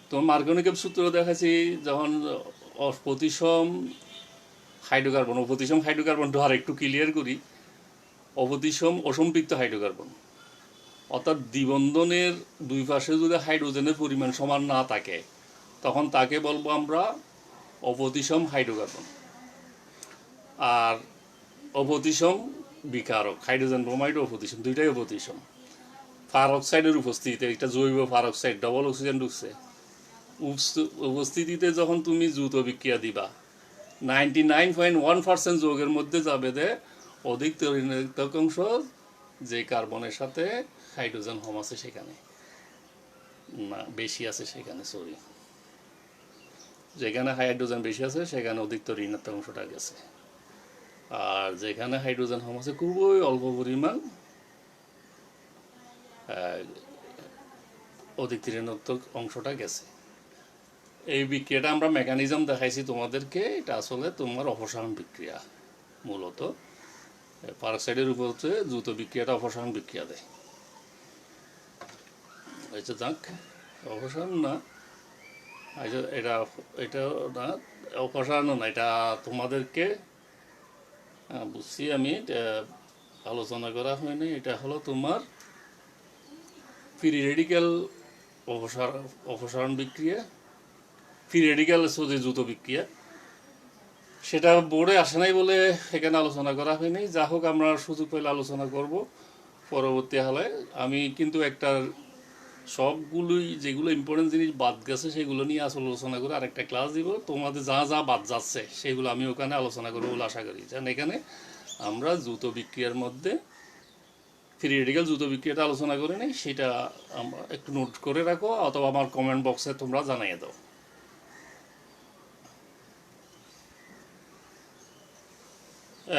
তো মার্কোনিকভ সূত্র দেখাচ্ছি যখন প্রতিসম হাইড্রোকার্বনটা আর একটু ক্লিয়ার করি। অপ্রতিসম অসম্পৃক্ত হাইড্রোকার্বন, অর্থাৎ দ্বিবন্ধনের দুই পাশে যদি হাইড্রোজেনের পরিমাণ সমান না থাকে, তখন তাকে বলবো আমরা অপ্রতিসম হাইড্রোকার্বন। আর অপ্রতিসম বিকারক, হাইড্রোজেন ব্রোমাইড অপ্রতিসম, দুইটাই অপ্রতিসম। ফারঅক্সাইডের উপস্থিতিতে, একটা জৈব ফারঅক্সাইড, ডবল অক্সিজেন ঢুকছে, উপস্থিতিতে যখন তুমি দ্রুত বিক্রিয়া দিবা, 99.1% যৌগের মধ্যে যাবে যে অধিক তড়িৎ ঋণাত্মক অংশ যে কার্বনের সাথে হাইড্রোজেন কম আছে সেখানে, না বেশি আছে সেখানে, যেখানে হাইড্রোজেন বেশি আছে সেখানে অধিক তড়িৎ ঋণাত্মক অংশটা গেছে, আর যেখানে হাইড্রোজেন কম আছে খুবই অল্প পরিমাণ অধিক ঋণাত্মক অংশটা গেছে। এই বিক্রিয়াটা আমরা মেকানিজম দেখাইছি তোমাদেরকে, এটা আসলে তোমার অপসারণ বিক্রিয়া। মূলত পারক্সাইডের উপর দ্রুত বিক্রিয়াটা অপসারণ বিক্রিয়া দেয়। আচ্ছা যাক, অপসারণ না, আচ্ছা এটা না, অপসারণ না, এটা তোমাদেরকে বুঝছি আমি, আলোচনা করা হয়নি। এটা হলো তোমার ফ্রি রেডিক্যাল অপসারণ বিক্রিয়া, ফ্রি রেডিক্যাল যে দ্রুত বিক্রিয়া, সেটা বোর্ডে আসে নাই বলে এখানে আলোচনা করা হয়নি। যা হোক, আমরা সুযোগ পেলে আলোচনা করব পরবর্তী হালে। আমি কিন্তু একটা সবগুলোই যেগুলো ইম্পর্টেন্ট জিনিস বাদ গেছে সেগুলো নিয়ে আসলে আলোচনা করে আরেকটা ক্লাস দিব। তোমাদের যা যা বাদ যাচ্ছে সেগুলো আমি ওখানে আলোচনা করবো বলে আশা করি। যেন এখানে আমরা দ্রুত বিক্রিয়ার মধ্যে ফ্রি রেডিক্যাল দ্রুত বিক্রিয়াটা আলোচনা করে নিই, সেটা আমরা একটু নোট করে রাখো, অথবা আমার কমেন্ট বক্সে তোমরা জানিয়ে দাও।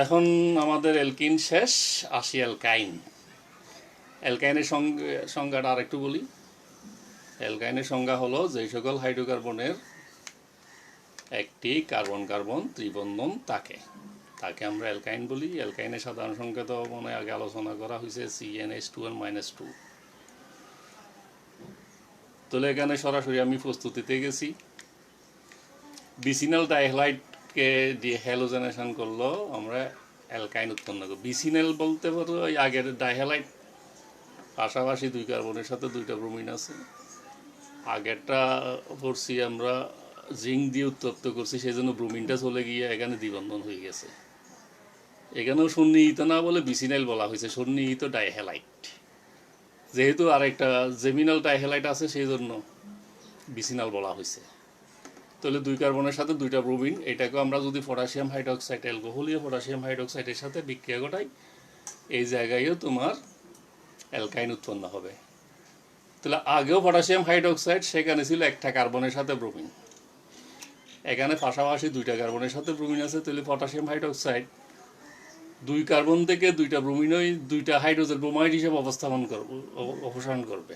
এখন আমাদের অ্যালকিন শেষ, আসি অ্যালকাইন। অ্যালকাইনের সংজ্ঞাটা আর একটু বলি। অ্যালকাইনের সংজ্ঞা হলো যে সকল হাইড্রোকার্বনের একটি কার্বন কার্বন ত্রিবন্ধন তাকে আমরা অ্যালকাইন বলি। অ্যালকাইনের সাধারণ সংকেত মনে আগে আলোচনা করা হয়েছে CnH2n-2। তাহলে এখানে সরাসরি আমি প্রস্তুতিতে গেছি। বিসিনাল ডাইহ্যালাইডকে দিয়ে হ্যালোজেনেশন করলো আমরা অ্যালকাইন উৎপন্ন করব। বিসিনাল বলতে পারো ওই আগের ডাইহ্যালাইড, পাশাপাশি 2 কার্বনের সাথে 2টা ব্রোমিন আছে। আগেরটা করছি আমরা জিঙ্ক দিয়ে উত্তপ্ত করছি, সেই জন্য ব্রোমিনটা চলে গিয়ে এখানে দ্বিবন্ধন হয়ে গেছে। এখানেও সন্নিহিত না বলে বিসিনাইল বলা হয়েছে, সন্নিহিত ডাইহ্যালাইড। যেহেতু আরেকটা জেমিনাল ডাইহ্যালাইড আছে সেই জন্য বিসিনাল বলা হয়েছে। তাহলে 2 কার্বনের সাথে 2টা ব্রোমিন, এটাকেও আমরা যদি পটাশিয়াম হাইড্রোক্সাইড অ্যালকোহলীয় পটাশিয়াম হাইড্রোক্সাইডের সাথে বিক্রিয়া ঘটাই, এই জায়গায়ও তোমার অ্যালকাইন উৎপন্ন হবে। তাহলে আগেও পটাশিয়াম হাইড্রোক্সাইড, সেখানে ছিল একটা কার্বনের সাথে ব্রোমিন, এখানে পাশাপাশি 2টা কার্বনের সাথে ব্রোমিন আছে। তাহলে পটাশিয়াম হাইড্রোক্সাইড 2 কার্বন থেকে 2টা ব্রোমিনই 2টা হাইড্রোজেন ব্রোমাইড হিসেবে অপসারণ করবে।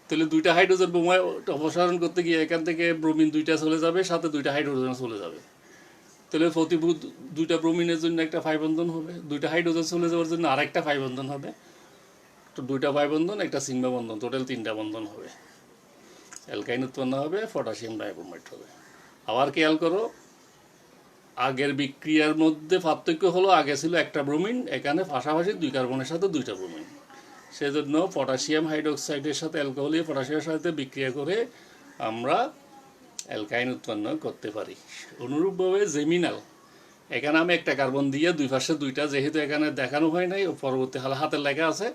তাহলে 2টা হাইড্রোজেন ব্রোমাইড অপসারণ করতে গিয়ে এখান থেকে ব্রোমিন 2টা চলে যাবে, সাথে 2টা হাইড্রোজেন চলে যাবে। তাহলে প্রতি 2টা ব্রোমিনের জন্য একটা 5 বন্ধন হবে, 2টা হাইড্রোজেন চলে যাওয়ার জন্য আরেকটা 5 বন্ধন হবে। তো 2টা 5 বন্ধন, একটা সিগমা বন্ধন, টোটাল 3টা বন্ধন হবে, অ্যালকাইন উৎপন্ন হবে, পটাশিয়াম ডাইব্রোমাইড হবে। আবার খেয়াল করো, আগের বিক্রিয়ার মধ্যে পার্থক্য হলো আগে ছিল একটা ব্রোমিন, এখানে পাশাপাশি 2 কার্বনের সাথে 2টা ব্রোমিন। সেজন্য পটাশিয়াম হাইড্রোক্সাইডের সাথে অ্যালকোহলীয় পটাশিয়ামের সাথে বিক্রিয়া করে আমরা অ্যালকাইন উৎপন্ন করতে পারি। অনুরূপভাবে জেমিনাল, এখানে আমি একটা কার্বন দিয়ে 2 পাশে 2টা, যেহেতু এখানে দেখানো হয় নাই, পরবর্তী হাতের লেখা আছে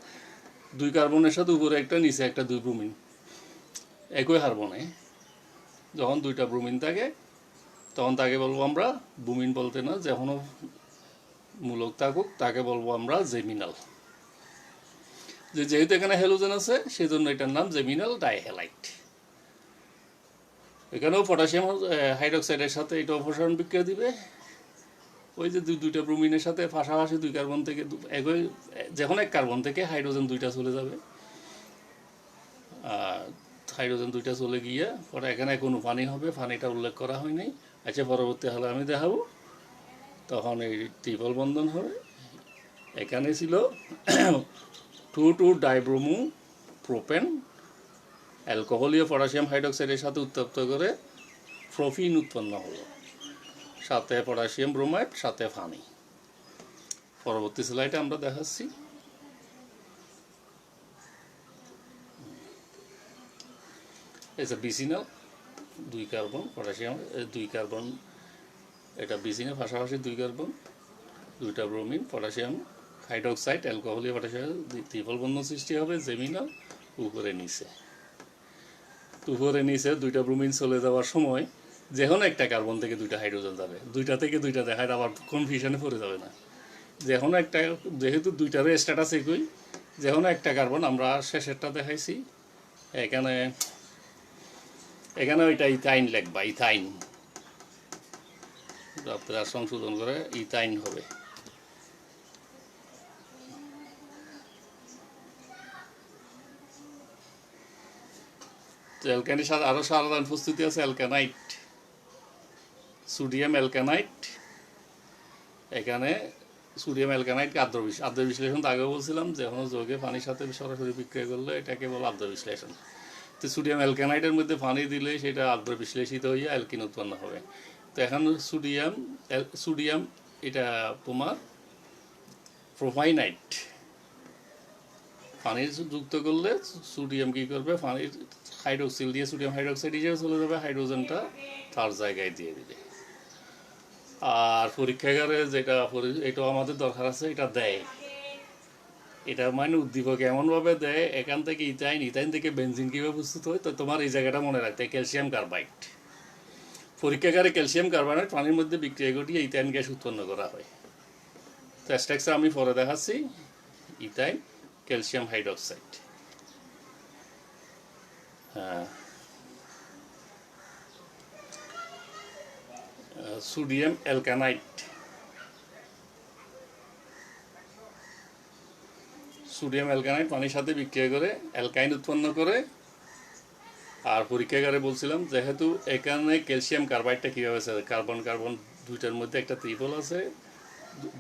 2 কার্বনের সাথে উপরে একটা নিচে একটা 2 ব্রোমিন, একই হারমোনে যখন 2টা ব্রোমিন থাকে তখন তাকে বলবো আমরা ব্রোমিন, বলতে না, যখন মূলক থাকুক তাকে বলবো আমরা জেমিনাল। যেহেতু এখানে হ্যালোজেন আছে সেজন্য এটার নাম জেমিনাল ডাইহ্যালাইড। এখানেও পটাশিয়াম হাইড্রোক্সাইডের সাথে এটা অপসারণ বিক্রিয়া দিবে, ওই যে 2টা ব্রোমিনের সাথে পাশাপাশি 2 কার্বন থেকে একই, যখন এক কার্বন থেকে হাইড্রোজেন 2টা চলে যাবে, হাইড্রোজেন 2টা চলে গিয়ে পরে এখানে কোনো পানি হবে, পানিটা উল্লেখ করা হয় নাই। আচ্ছা, পরবর্তী হলে আমি দেখাবো, তখন এই ট্রিপল বন্ধন হবে। এখানে ছিল 2,2 ডাইব্রোমো প্রোপেন অ্যালকোহলীয় পটাশিয়াম হাইড্রোক্সাইডের সাথে উত্তপ্ত করে প্রোপিন উৎপন্ন হলো, সাথে পটাশিয়াম ব্রোমাইড, সাথে পানি। পরবর্তী স্লাইডে আমরা দেখাচ্ছি। এই যে বিসিনাল, 2 কার্বন পটাশিয়াম, 2 কার্বন, এটা বিসিনাল, পাশাপাশি 2 কার্বন, 2টা ব্রোমিন, পটাশিয়াম হাইড্রোক্সাইড অ্যালকোহলীয় পটাশিয়াম, ত্রিপল বন্ধন সৃষ্টি হবে, জেমিনাল। উপরে নিচে 2টা ব্রোমিন চলে যাওয়ার সময় যখন একটা কার্বন থেকে 2টা হাইড্রোজেন যাবে, 2টা থেকে 2টা দেখায়, আবার কনফিউশনে পড়ে যাবে না। যখন একটা, যেহেতু 2টারও স্ট্যাটাস একই, যখন একটা কার্বন, আমরা শেষেরটা দেখাইছি, এখানে ওইটা ইথাইন লিখবা, ইথাইন, আপনারা সংশোধন করে ইথাইন হবে। অ্যালকাইনের সাথে আরও সাধারণ প্রস্তুতি আছে, অ্যালকানাইট, সোডিয়াম অ্যালকানাইট। এখানে সোডিয়াম অ্যালকানাইটকে আদ্র বিশ্লেষণ তো আগেও বলছিলাম, যখন যৌগে পানির সাথে সরাসরি বিক্রিয়া করলে এটাকে বলে আদ্র বিশ্লেষণ। তো সোডিয়াম অ্যালকানাইটের মধ্যে পানি দিলে সেটা আদ্র বিশ্লেষিত হয়ে অ্যালকিন উৎপন্ন হবে। তো এখন সোডিয়াম এটা তোমার প্রোপাইনাইট, পানি যুক্ত করলে সোডিয়াম কী করবে, পানির হাইড্রোক্সিল দিয়ে সোডিয়াম হাইড্রোক্সাইড হিসেবে চলে যাবে, হাইড্রোজেনটা তার জায়গায় দিয়ে দিবে। আর পরীক্ষাগারে যেটা, এটাও আমাদের দরকার আছে, এটা দেয়, এটা মানে উদ্দীপক এমনভাবে দেয়, এখান থেকে ইথাইন থেকে বেনজিন কীভাবে প্রস্তুত হয়, তো তোমার এই জায়গাটা মনে রাখতে, ক্যালসিয়াম কার্বাইড। পরীক্ষাগারে ক্যালসিয়াম কার্বনেট পানির মধ্যে বিক্রিয়া ঘটিয়ে ইথাইন গ্যাস উৎপন্ন করা হয়। তো স্ট্রাকচার আমি পরে দেখাচ্ছি। ইথাইন, ক্যালসিয়াম হাইড্রোক্সাইড, সোডিয়াম অ্যালকানাইট, পানির সাথে বিক্রিয়া করে অ্যালকাইন উৎপন্ন করে। আর পরীক্ষাগারে বলছিলাম, যেহেতু এখানে ক্যালসিয়াম কার্বাইডটা কীভাবে আছে, কার্বন 2টার মধ্যে একটা ত্রিপল আছে,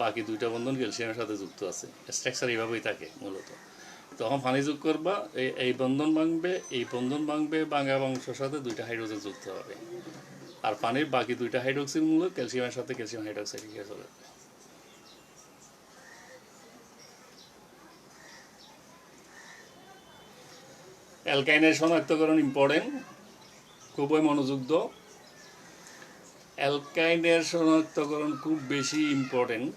বাকি 2টা বন্ধন ক্যালসিয়ামের সাথে যুক্ত আছে, স্ট্রাকচার এইভাবেই থাকে মূলত। তখন পানি যোগ করবা, এই বন্ধন ভাঙবে, এই বন্ধন ভাঙবে, ভাঙা অংশের সাথে 2টা হাইড্রোজেন যুক্ত হবে, আর পানির বাকি 2টা হাইড্রোক্সিল মূলক ক্যালসিয়ামের সাথে ক্যালসিয়াম হাইড্রোক্সাইড হিসেবে চলে যাবে। অ্যালকাইনের শনাক্তকরণ ইম্পর্টেন্ট, খুবই মনোযোগ দাও। অ্যালকাইনের শনাক্তকরণ খুব বেশি ইম্পর্টেন্ট।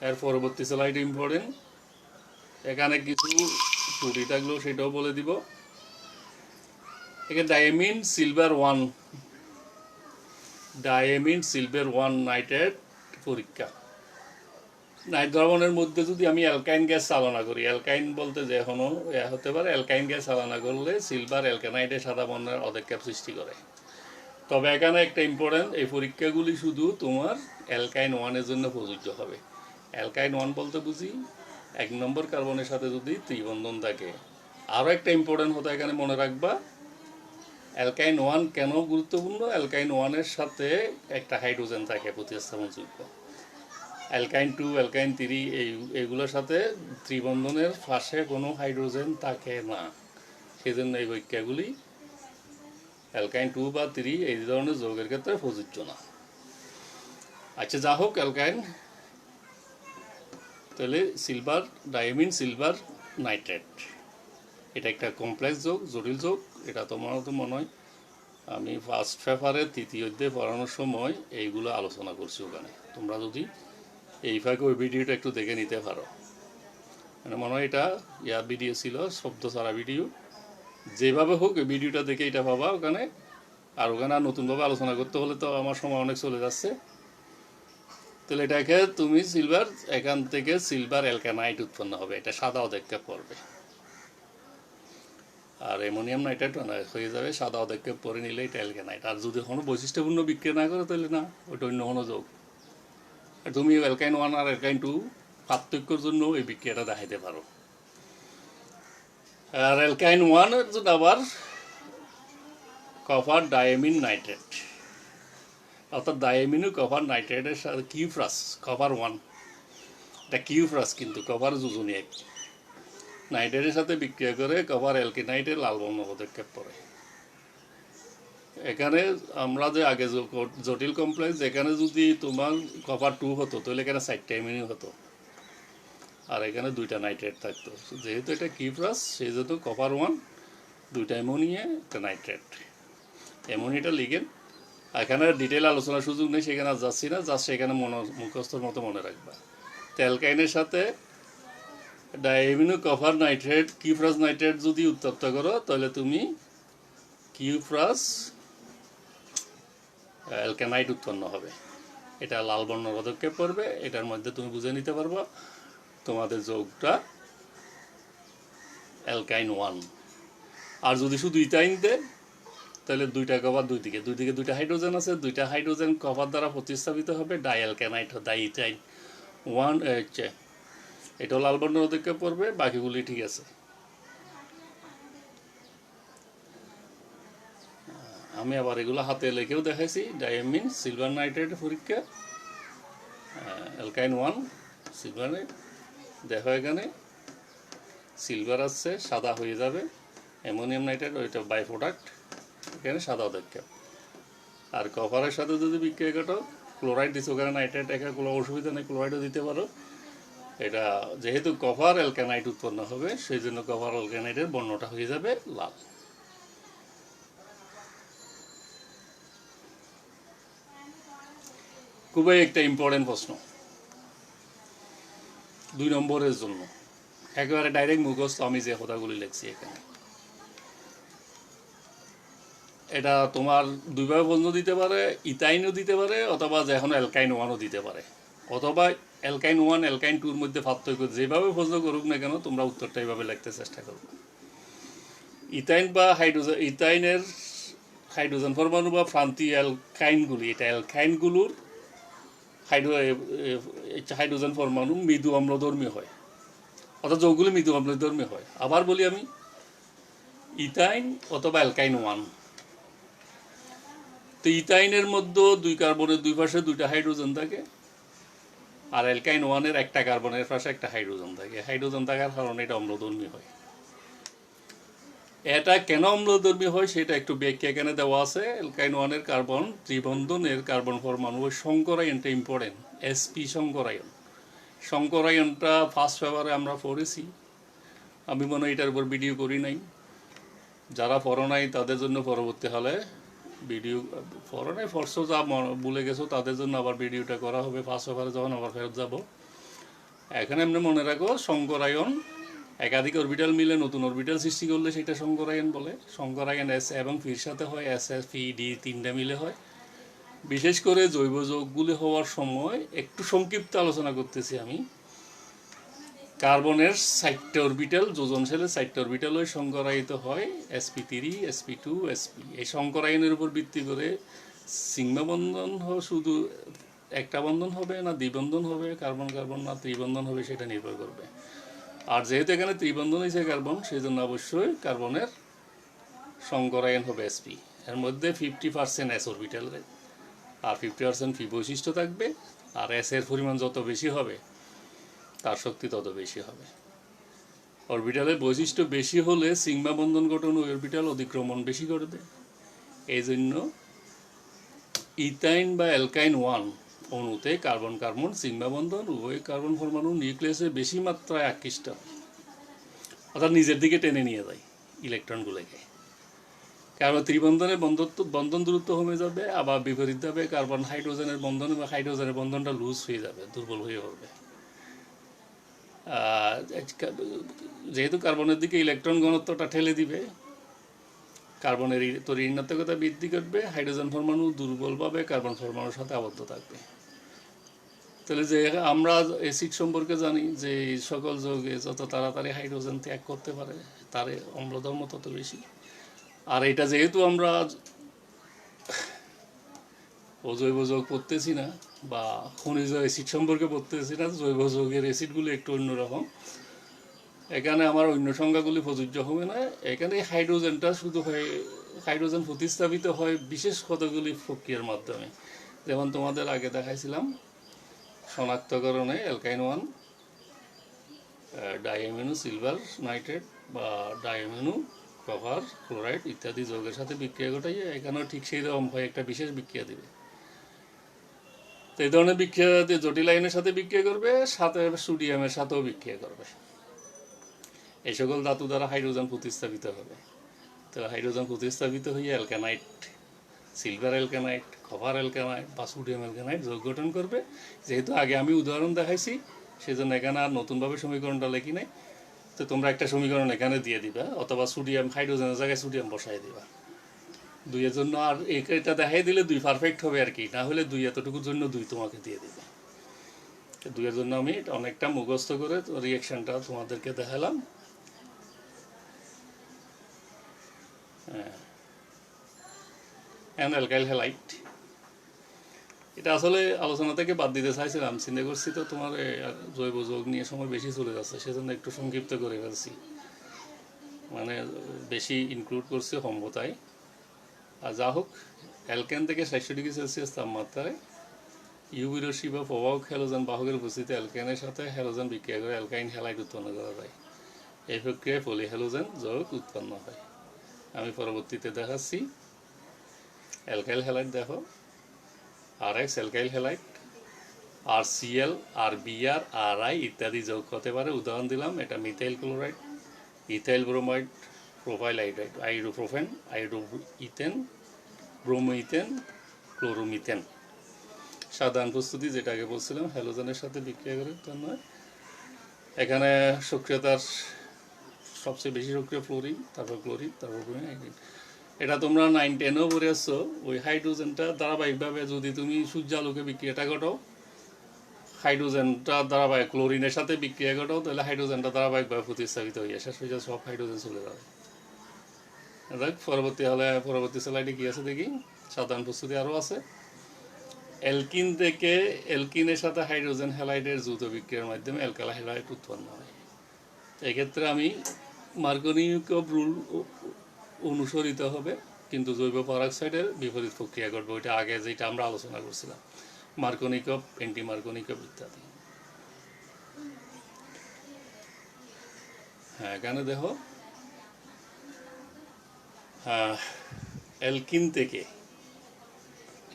এর পরবর্তী স্লাইড ইম্পর্টেন্ট, এখানে কিছু ত্রুটি থাকলেও সেটাও বলে দিব। এখানে ডায়ামিন সিলভার 1 নাইট্রেট পরীক্ষা। নাইট দ্রবণের মধ্যে যদি আমি অ্যালকাইন গ্যাস চালনা করি, অ্যালকাইন বলতে যে কোনো হতে পারে, অ্যালকাইন গ্যাস চালনা করলে সিলভার অ্যালকানাইডের সাদা বর্ণের অধক্ষেপ সৃষ্টি করে। তবে এখানে একটা ইম্পর্টেন্ট, এই পরীক্ষাগুলি শুধু তোমার অ্যালকাইন 1-এর জন্য প্রযোজ্য হবে। অ্যালকাইন 1 বলতে বুঝি 1 নম্বর কার্বনের সাথে যদি ত্রিবন্ধন থাকে। আরও একটা ইম্পর্টেন্ট হতো এখানে মনে রাখবা, অ্যালকাইন 1 কেন গুরুত্বপূর্ণ, অ্যালকাইন 1-এর সাথে একটা হাইড্রোজেন থাকে প্রতিস্থাপনযোগ্য। অ্যালকাইন 2, অ্যালকাইন 3 এইগুলোর সাথে ত্রিবন্ধনের পাশে কোনো হাইড্রোজেন থাকে না, সেজন্য এই পরীক্ষাগুলি অ্যালকাইন 2 বা 3 এই ধরনের যৌগের ক্ষেত্রে প্রযোজ্য না। আচ্ছা, যা হোক, অ্যালকাইন তাহলে ডায়ামিন সিলভার নাইট্রেট, এটা একটা কমপ্লেক্স যোগ, জটিল যোগ। এটা তোমার তো মনে হয় আমি ফার্স্ট পেপারে 3য় অধ্যায়ে পড়ানোর সময় এইগুলো আলোচনা করছি ওখানে। তোমরা যদি এই ফাঁকে ওই ভিডিওটা একটু দেখে নিতে পারো, মানে মনে হয় এটা ভিডিও ছিল, শব্দ ছাড়া ভিডিও। যেভাবে হোক এই ভিডিওটা দেখে এটা পাবা ওখানে। আর ওখানে আর নতুনভাবে আলোচনা করতে হলে তো আমার সময় অনেক চলে যাচ্ছে। তাহলে এটাকে তুমি এখান থেকে সিলভার অ্যালকানাইট উৎপন্ন হবে, এটা সাদা অধক্ষেপ করবে। আর অ্যামোনিয়াম নাইট্রেট হয়ে যাবে সাদা অধক্ষেপ পরে নিলে এটা অ্যালকানাইট। আর যদি কোনো বৈশিষ্ট্যপূর্ণ বিক্রিয়া না করে তাহলে না, ওইটা অন্য কোনো যোগ। আর তুমি অ্যালকাইন 1 আর অ্যালকাইন 2 পার্থক্যের জন্য এই বিক্রিয়াটা দেখাইতে পারো। আর অ্যালকাইন 1 এর জন্য আবার কপার ডায়ামিন নাইট্রেট, অর্থাৎ ডায়ামিন ও কপার নাইট্রেটের সাথে কিউপ্রাস, কপার 1 এটা কিউপ্রাস, কিন্তু কপার যোজনী এক, নাইট্রেটের সাথে বিক্রিয়া করে কপার অ্যালকিনাইটের লাল বর্ণ পদক্ষেপ পড়ে। এখানে আমরা যে আগে জটিল কমপ্লেক্স, এখানে যদি তোমার কপার 2 হতো তাহলে এখানে 4টা অ্যামিনো হতো, আর এখানে 2টা নাইট্রেট থাকতো। যেহেতু এটা কিউপ্রাস সেই জন্য কপার 1, 2টা অ্যামোনিয়া, একটা নাইট্রেট। অ্যামোনিয়াটা লিগেন, এখানে ডিটেল আলোচনার সুযোগ নেই, সেখানে যাচ্ছি না, জাস্ট সেখানে মুখস্থর মতো মনে রাখবা। অ্যালকাইনের সাথে ডায়ামিনো কপার নাইট্রেট, কিউপ্রাস নাইট্রেট যদি উত্তপ্ত করো তাহলে তুমি কিউপ্রাস অ্যালকানাইট উৎপন্ন হবে। এটা লাল বর্ণ পদক্ষেপ পড়বে। এটার মধ্যে তুমি বুঝে নিতে পারবা তোমাদের যৌগটা অ্যালকাইন 1। আর যদি শুধু ইথাইন দেয় তাহলে 2টা কপার, দুই দিকে 2টা হাইড্রোজেন আছে, 2টা হাইড্রোজেন কপার দ্বারা প্রতিস্থাপিত হবে ডাইঅ্যালকানাইট, ডাইইথাইন 1 হচ্ছে। এটাও লাল বর্ণ পদক্ষেপ পড়বে, বাকিগুলি ঠিক আছে। আমি আবার এগুলো হাতে লিখেও দেখাইছি। ডায়ামিন সিলভার নাইট্রেট পরীক্ষা, অ্যালকাইন 1 সিলভার, দেখো এখানে সিলভার আসছে, সাদা হয়ে যাবে। অ্যামোনিয়াম নাইট্রেট ওইটা বাই প্রোডাক্ট, এখানে সাদা পদক্ষেপ। আর কপারের সাথে যদি বিক্রিয়া ঘটো, ক্লোরাইড দিচ্ছে ওখানে নাইট্রেট, এখানে কোনো অসুবিধা নেই, ক্লোরাইডও দিতে পারো। এটা যেহেতু কপার অ্যালকানাইট উৎপন্ন হবে সেই জন্য কপার অ্যালকানাইটের বর্ণটা হয়ে যাবে লাল। খুবই একটা ইম্পর্টেন্ট প্রশ্ন 2 নম্বরের জন্য, একেবারে ডাইরেক্ট মুখস্থ আমি যে কথাগুলি লিখছি এখানে। এটা তোমার দুইভাবে প্রশ্ন দিতে পারে, ইথাইনও দিতে পারে, অথবা যে এখন অ্যালকাইন 1ও দিতে পারে, অথবা অ্যালকাইন 1 অ্যালকাইন 2-র মধ্যে পার্থক্য যেভাবে প্রশ্ন করুক না কেন তোমরা উত্তরটা এইভাবে লিখতে চেষ্টা করবে। ইথাইন বা ইথাইনের হাইড্রোজেন পরমাণু বা প্রান্তীয় অ্যালকাইনগুলি, এটা অ্যালকাইনগুলোর হাইড্রোজেন পরমাণু মৃদু অম্লধর্মী হয়, অর্থাৎ যৌগগুলি মৃদু অম্লধর্মী হয়। আবার বলি আমি, ইথাইন অথবা অ্যালকাইন 1, তো ইথাইনের মধ্যে 2 কার্বনের 2 পাশে 2টা হাইড্রোজেন থাকে, আর অ্যালকাইন 1-এর 1টা কার্বনের পাশে 1টা হাইড্রোজেন থাকে। হাইড্রোজেন থাকার কারণে এটা অম্লধর্মী হয়। এটা কেন অম্লধর্মী হয় সেটা একটু ব্যাখ্যা এখানে দেওয়া আছে। অ্যালকাইন 1-এর কার্বন ত্রিবন্ধনের কার্বন পরমাণু ওই শঙ্করায়নটা ইম্পর্টেন্ট, এসপি শঙ্করায়ন। শঙ্করায়নটা ফার্স্ট পেপারে আমরা পড়েছি, আমি মনে হয় এটার উপর ভিডিও করি নাই। যারা পড়ো নাই তাদের জন্য পরবর্তী হলে ভিডিও, পড়ো নাই ফর্সো যা ভুলে গেছো তাদের জন্য আবার ভিডিওটা করা হবে ফার্স্ট পেপারে যখন আবার ফেরত যাব। এখানে এমনি মনে রাখো শঙ্করায়ন একাধিক অরবিটাল মিলে নতুন অরবিটাল সৃষ্টি করলে সেটা সংকরায়ন বলে। সংকরায়ন এস এবং ফির সাথে হয়, এস এস পি ডি তিনটা মিলে হয়। বিশেষ করে জৈব যৌগগুলি হওয়ার সময় একটু সংক্ষিপ্ত আলোচনা করতেছি আমি। কার্বনের 4টা অরবিটাল, যোজনশীলের 4টা অরবিটাল ওই সংকরায়িত হয় sp3 sp2 sp। এই সংকরায়নের উপর ভিত্তি করে সিগমা বন্ধন শুধু একটা বন্ধন হবে না দ্বিবন্ধন হবে, কার্বন কার্বন না ত্রিবন্ধন হবে সেটা নির্ভর করবে। আর যেহেতু এখানে ত্রিবন্ধন হয়েছে কার্বন, সেই জন্য অবশ্যই কার্বনের সংকরায়ন হবে sp। এর মধ্যে 50% s অরবিটাল আর 50% ফি বৈশিষ্ট্য থাকবে। আর এস এর পরিমাণ যত বেশি হবে তার শক্তি তত বেশি হবে। অরবিটালের বৈশিষ্ট্য বেশি হলে সিগমা বন্ধন গঠন ওই অরবিটাল অতিক্রমণ বেশি করবে। এই জন্য ইথাইন বা অ্যালকাইন 1 অণুতে কার্বন কার্বন সিগমা বন্ধন উভয় কার্বন পরমাণু নিউক্লিয়াসে বেশি মাত্রায় আকৃষ্ট হয়, অর্থাৎ নিজের দিকে টেনে নিয়ে যায় ইলেকট্রনগুলোকে। কার্বন ত্রিবন্ধনের বন্ধন দূরত্ব কমে যাবে, আবার বিপরীতভাবে কার্বন হাইড্রোজেনের বন্ধন বা হাইড্রোজেনের বন্ধনটা লুজ হয়ে যাবে, দুর্বল হয়ে পড়বে। যেহেতু কার্বনের দিকে ইলেকট্রন ঘনত্বটা ঠেলে দিবে, কার্বনের ঋণাত্মকতা বৃদ্ধি করবে, হাইড্রোজেন পরমাণু দুর্বলভাবে কার্বন পরমাণুর সাথে আবদ্ধ থাকবে। তাহলে যে আমরা অ্যাসিড সম্পর্কে জানি যে সকল যৌগে যত তাড়াতাড়ি হাইড্রোজেন ত্যাগ করতে পারে তার অম্লধর্ম তত বেশি। আর এটা যেহেতু আমরা অজৈব যৌগ পড়তেছি না বা খনিজ অ্যাসিড সম্পর্কে পড়তেছি না, জৈব যৌগের অ্যাসিডগুলো একটু অন্যরকম, এখানে আমার অন্য সংজ্ঞাগুলি প্রযোজ্য হবে না। এখানে হাইড্রোজেনটা শুধু হয়, হাইড্রোজেন প্রতিস্থাপিত হয় বিশেষ কতগুলি প্রক্রিয়ার মাধ্যমে। যেমন তোমাদের আগে দেখাইছিলাম শনাক্তকরণে অ্যালকাইন 1 ডাইঅ্যামিনো সিলভার নাইট্রেট বা ডাইঅ্যামিনো কপার ক্লোরাইড ইত্যাদি যৌগের সাথে বিক্রিয়া ঘটাইয়ে এখানেও ঠিক সেই রকম হয়, একটা বিশেষ বিক্রিয়া দেবে। তো এই ধরনের বিক্রিয়া জটিল আয়নের সাথে বিক্রিয়া করবে, সাথে সোডিয়ামের সাথেও বিক্রিয়া করবে। এই সকল ধাতু দ্বারা হাইড্রোজেন প্রতিস্থাপিত হবে। তো হাইড্রোজেন প্রতিস্থাপিত হয়ে অ্যালকানাইট, সিলভার অ্যালকানাইট, কপার অ্যালকানাইট বা সোডিয়াম অ্যালকানাইট যোগ গঠন করবে। যেহেতু আগে আমি উদাহরণ দেখাইছি সেজন্য এখানে আর নতুনভাবে সমীকরণটা লেখি নাই। তো তোমরা একটা সমীকরণ এখানে দিয়ে দিবা, অথবা সোডিয়াম হাইড্রোজেনের জায়গায় সোডিয়াম বসাই দিবা দুইয়ের জন্য। আর এটা দেখাই দিলে 2 পারফেক্ট হবে আর কি, না হলে 2 এতটুকুর জন্য 2 তোমাকে দিয়ে দিবে। 2-এর জন্য আমি অনেকটা মুখস্থ করে রিয়াকশনটা তোমাদেরকে দেখালাম। অ্যালকাইল হ্যালাইড, এটা আসলে আলোচনা থেকে বাদ দিতে চাইছিলাম, চিন্তা করছি তো তোমার জৈব যৌগ নিয়ে সময় বেশি চলে যাচ্ছে, সেজন্য একটু সংক্ষিপ্ত করে ফেলছি, মানে বেশি ইনক্লুড করছি সম্ভবতায়। আর যা হোক, অ্যালকেন থেকে 400 ডিগ্রি সেলসিয়াস তাপমাত্রায় ইউভি রশ্মি বা প্রবাহক হ্যালোজেন বাহকের উপস্থিতিতে অ্যালকেনের সাথে হ্যালোজেন বিক্রিয়া করে অ্যালকাইন হ্যালাইড উৎপন্ন করা যায়। এই প্রক্রিয়ায় পলিহ্যালোজেন যৌগ উৎপন্ন হয়। আমি পরবর্তীতে দেখাচ্ছি। অ্যালকাইল হ্যালাইড দেখো, RX alkyl halide, RCl, RBr, RI ইত্যাদি যৌগ হতে পারে। উদাহরণ দিলাম, এটা methyl chloride, ethyl bromide, propyl iodide, iodopropane, iodoethane, bromoethane, chloromethane. সাধারণ প্রস্তুতি যেটা আগে বলছিলাম, হ্যালোজেনের সাথে বিক্রিয়া করে উৎপন্ন হয়। এখানে সক্রিয়তার সবচেয়ে বেশি সক্রিয় ফ্লোরিন, তারপর ক্লোরিন, তারপর ব্রোমিন। এটা তোমরা 9-10-এও পড়ে আসছো। ওই হাইড্রোজেনটা ধারাবাহিকভাবে যদি তুমি সূর্যালোকে বিক্রিয়াটা ঘটাও, হাইড্রোজেনটা ধারাবাহিক ক্লোরিনের সাথে বিক্রিয়া ঘটাও, তাহলে হাইড্রোজেনটা ধারাবাহিকভাবে প্রতিস্থাপিত হয়ে শেষ হয়ে যায়, সব হাইড্রোজেন চলে যাবে। দেখ পরবর্তী স্লাইডে কি আছে দেখি। সাধারণ প্রস্তুতি আরও আছে। অ্যালকিন থেকে অ্যালকিনের সাথে হাইড্রোজেন হ্যালাইডের যৌথ বিক্রিয়ার মাধ্যমে অ্যালকাইল হ্যালাইড উৎপন্ন হয়। এক্ষেত্রে আমি মার্কোনিকভ রুল অনুসরিত হবে, কিন্তু জৈব পারক্সাইডের বিপরীত প্রক্রিয়া ঘটবে। ওইটা আগে যেটা আমরা আলোচনা করছিলাম, মার্কোনিকভ, অ্যান্টি মার্কোনিকভ ইত্যাদি। হ্যাঁ, এখানে দেখো অ্যালকিন থেকে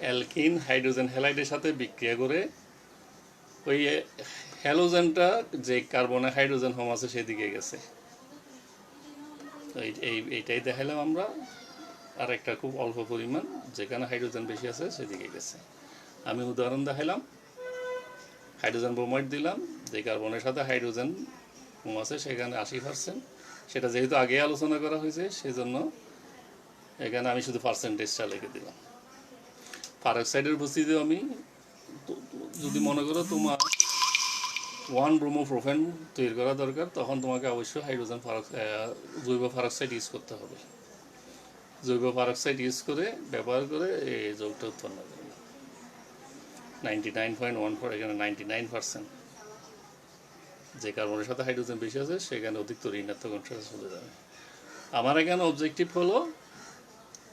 অ্যালকিন হাইড্রোজেন হ্যালাইডের সাথে বিক্রিয়া করে ওই হ্যালোজেনটা যে কার্বনে হাইড্রোজেন হোম আছে সেদিকে গেছে। এইটাই দেখালাম আমরা। আর একটা খুব অল্প পরিমাণ যেখানে হাইড্রোজেন বেশি আছে সেদিকে গেছে। আমি উদাহরণ দেখালাম, হাইড্রোজেন ব্রোমাইড দিলাম, যে কার্বনের সাথে হাইড্রোজেন কম আছে, সেখানে 80%। সেটা যেহেতু আগে আলোচনা করা হয়েছে সেজন্য এখানে আমি শুধু পার্সেন্টেজটা লিখে দিলাম। পারক্সাইডের উপস্থিতি আমি যদি মনে করো তোমার 1 ব্রোমোপ্রোপেন তৈরি করা দরকার, তখন তোমাকে অবশ্যই জৈব পারক্সাইড ইউজ করতে হবে। জৈব পারক্সাইড ইউজ করে ব্যবহার করে এই যৌগটা উৎপন্ন করবে। 99.14, এখানে 99%। যে কার্বনের সাথে হাইড্রোজেন বেশি আছে সেখানে অধিকতর ঋণাত্মক অংশে চলে যাবে। আমার এখানে অবজেক্টিভ হলো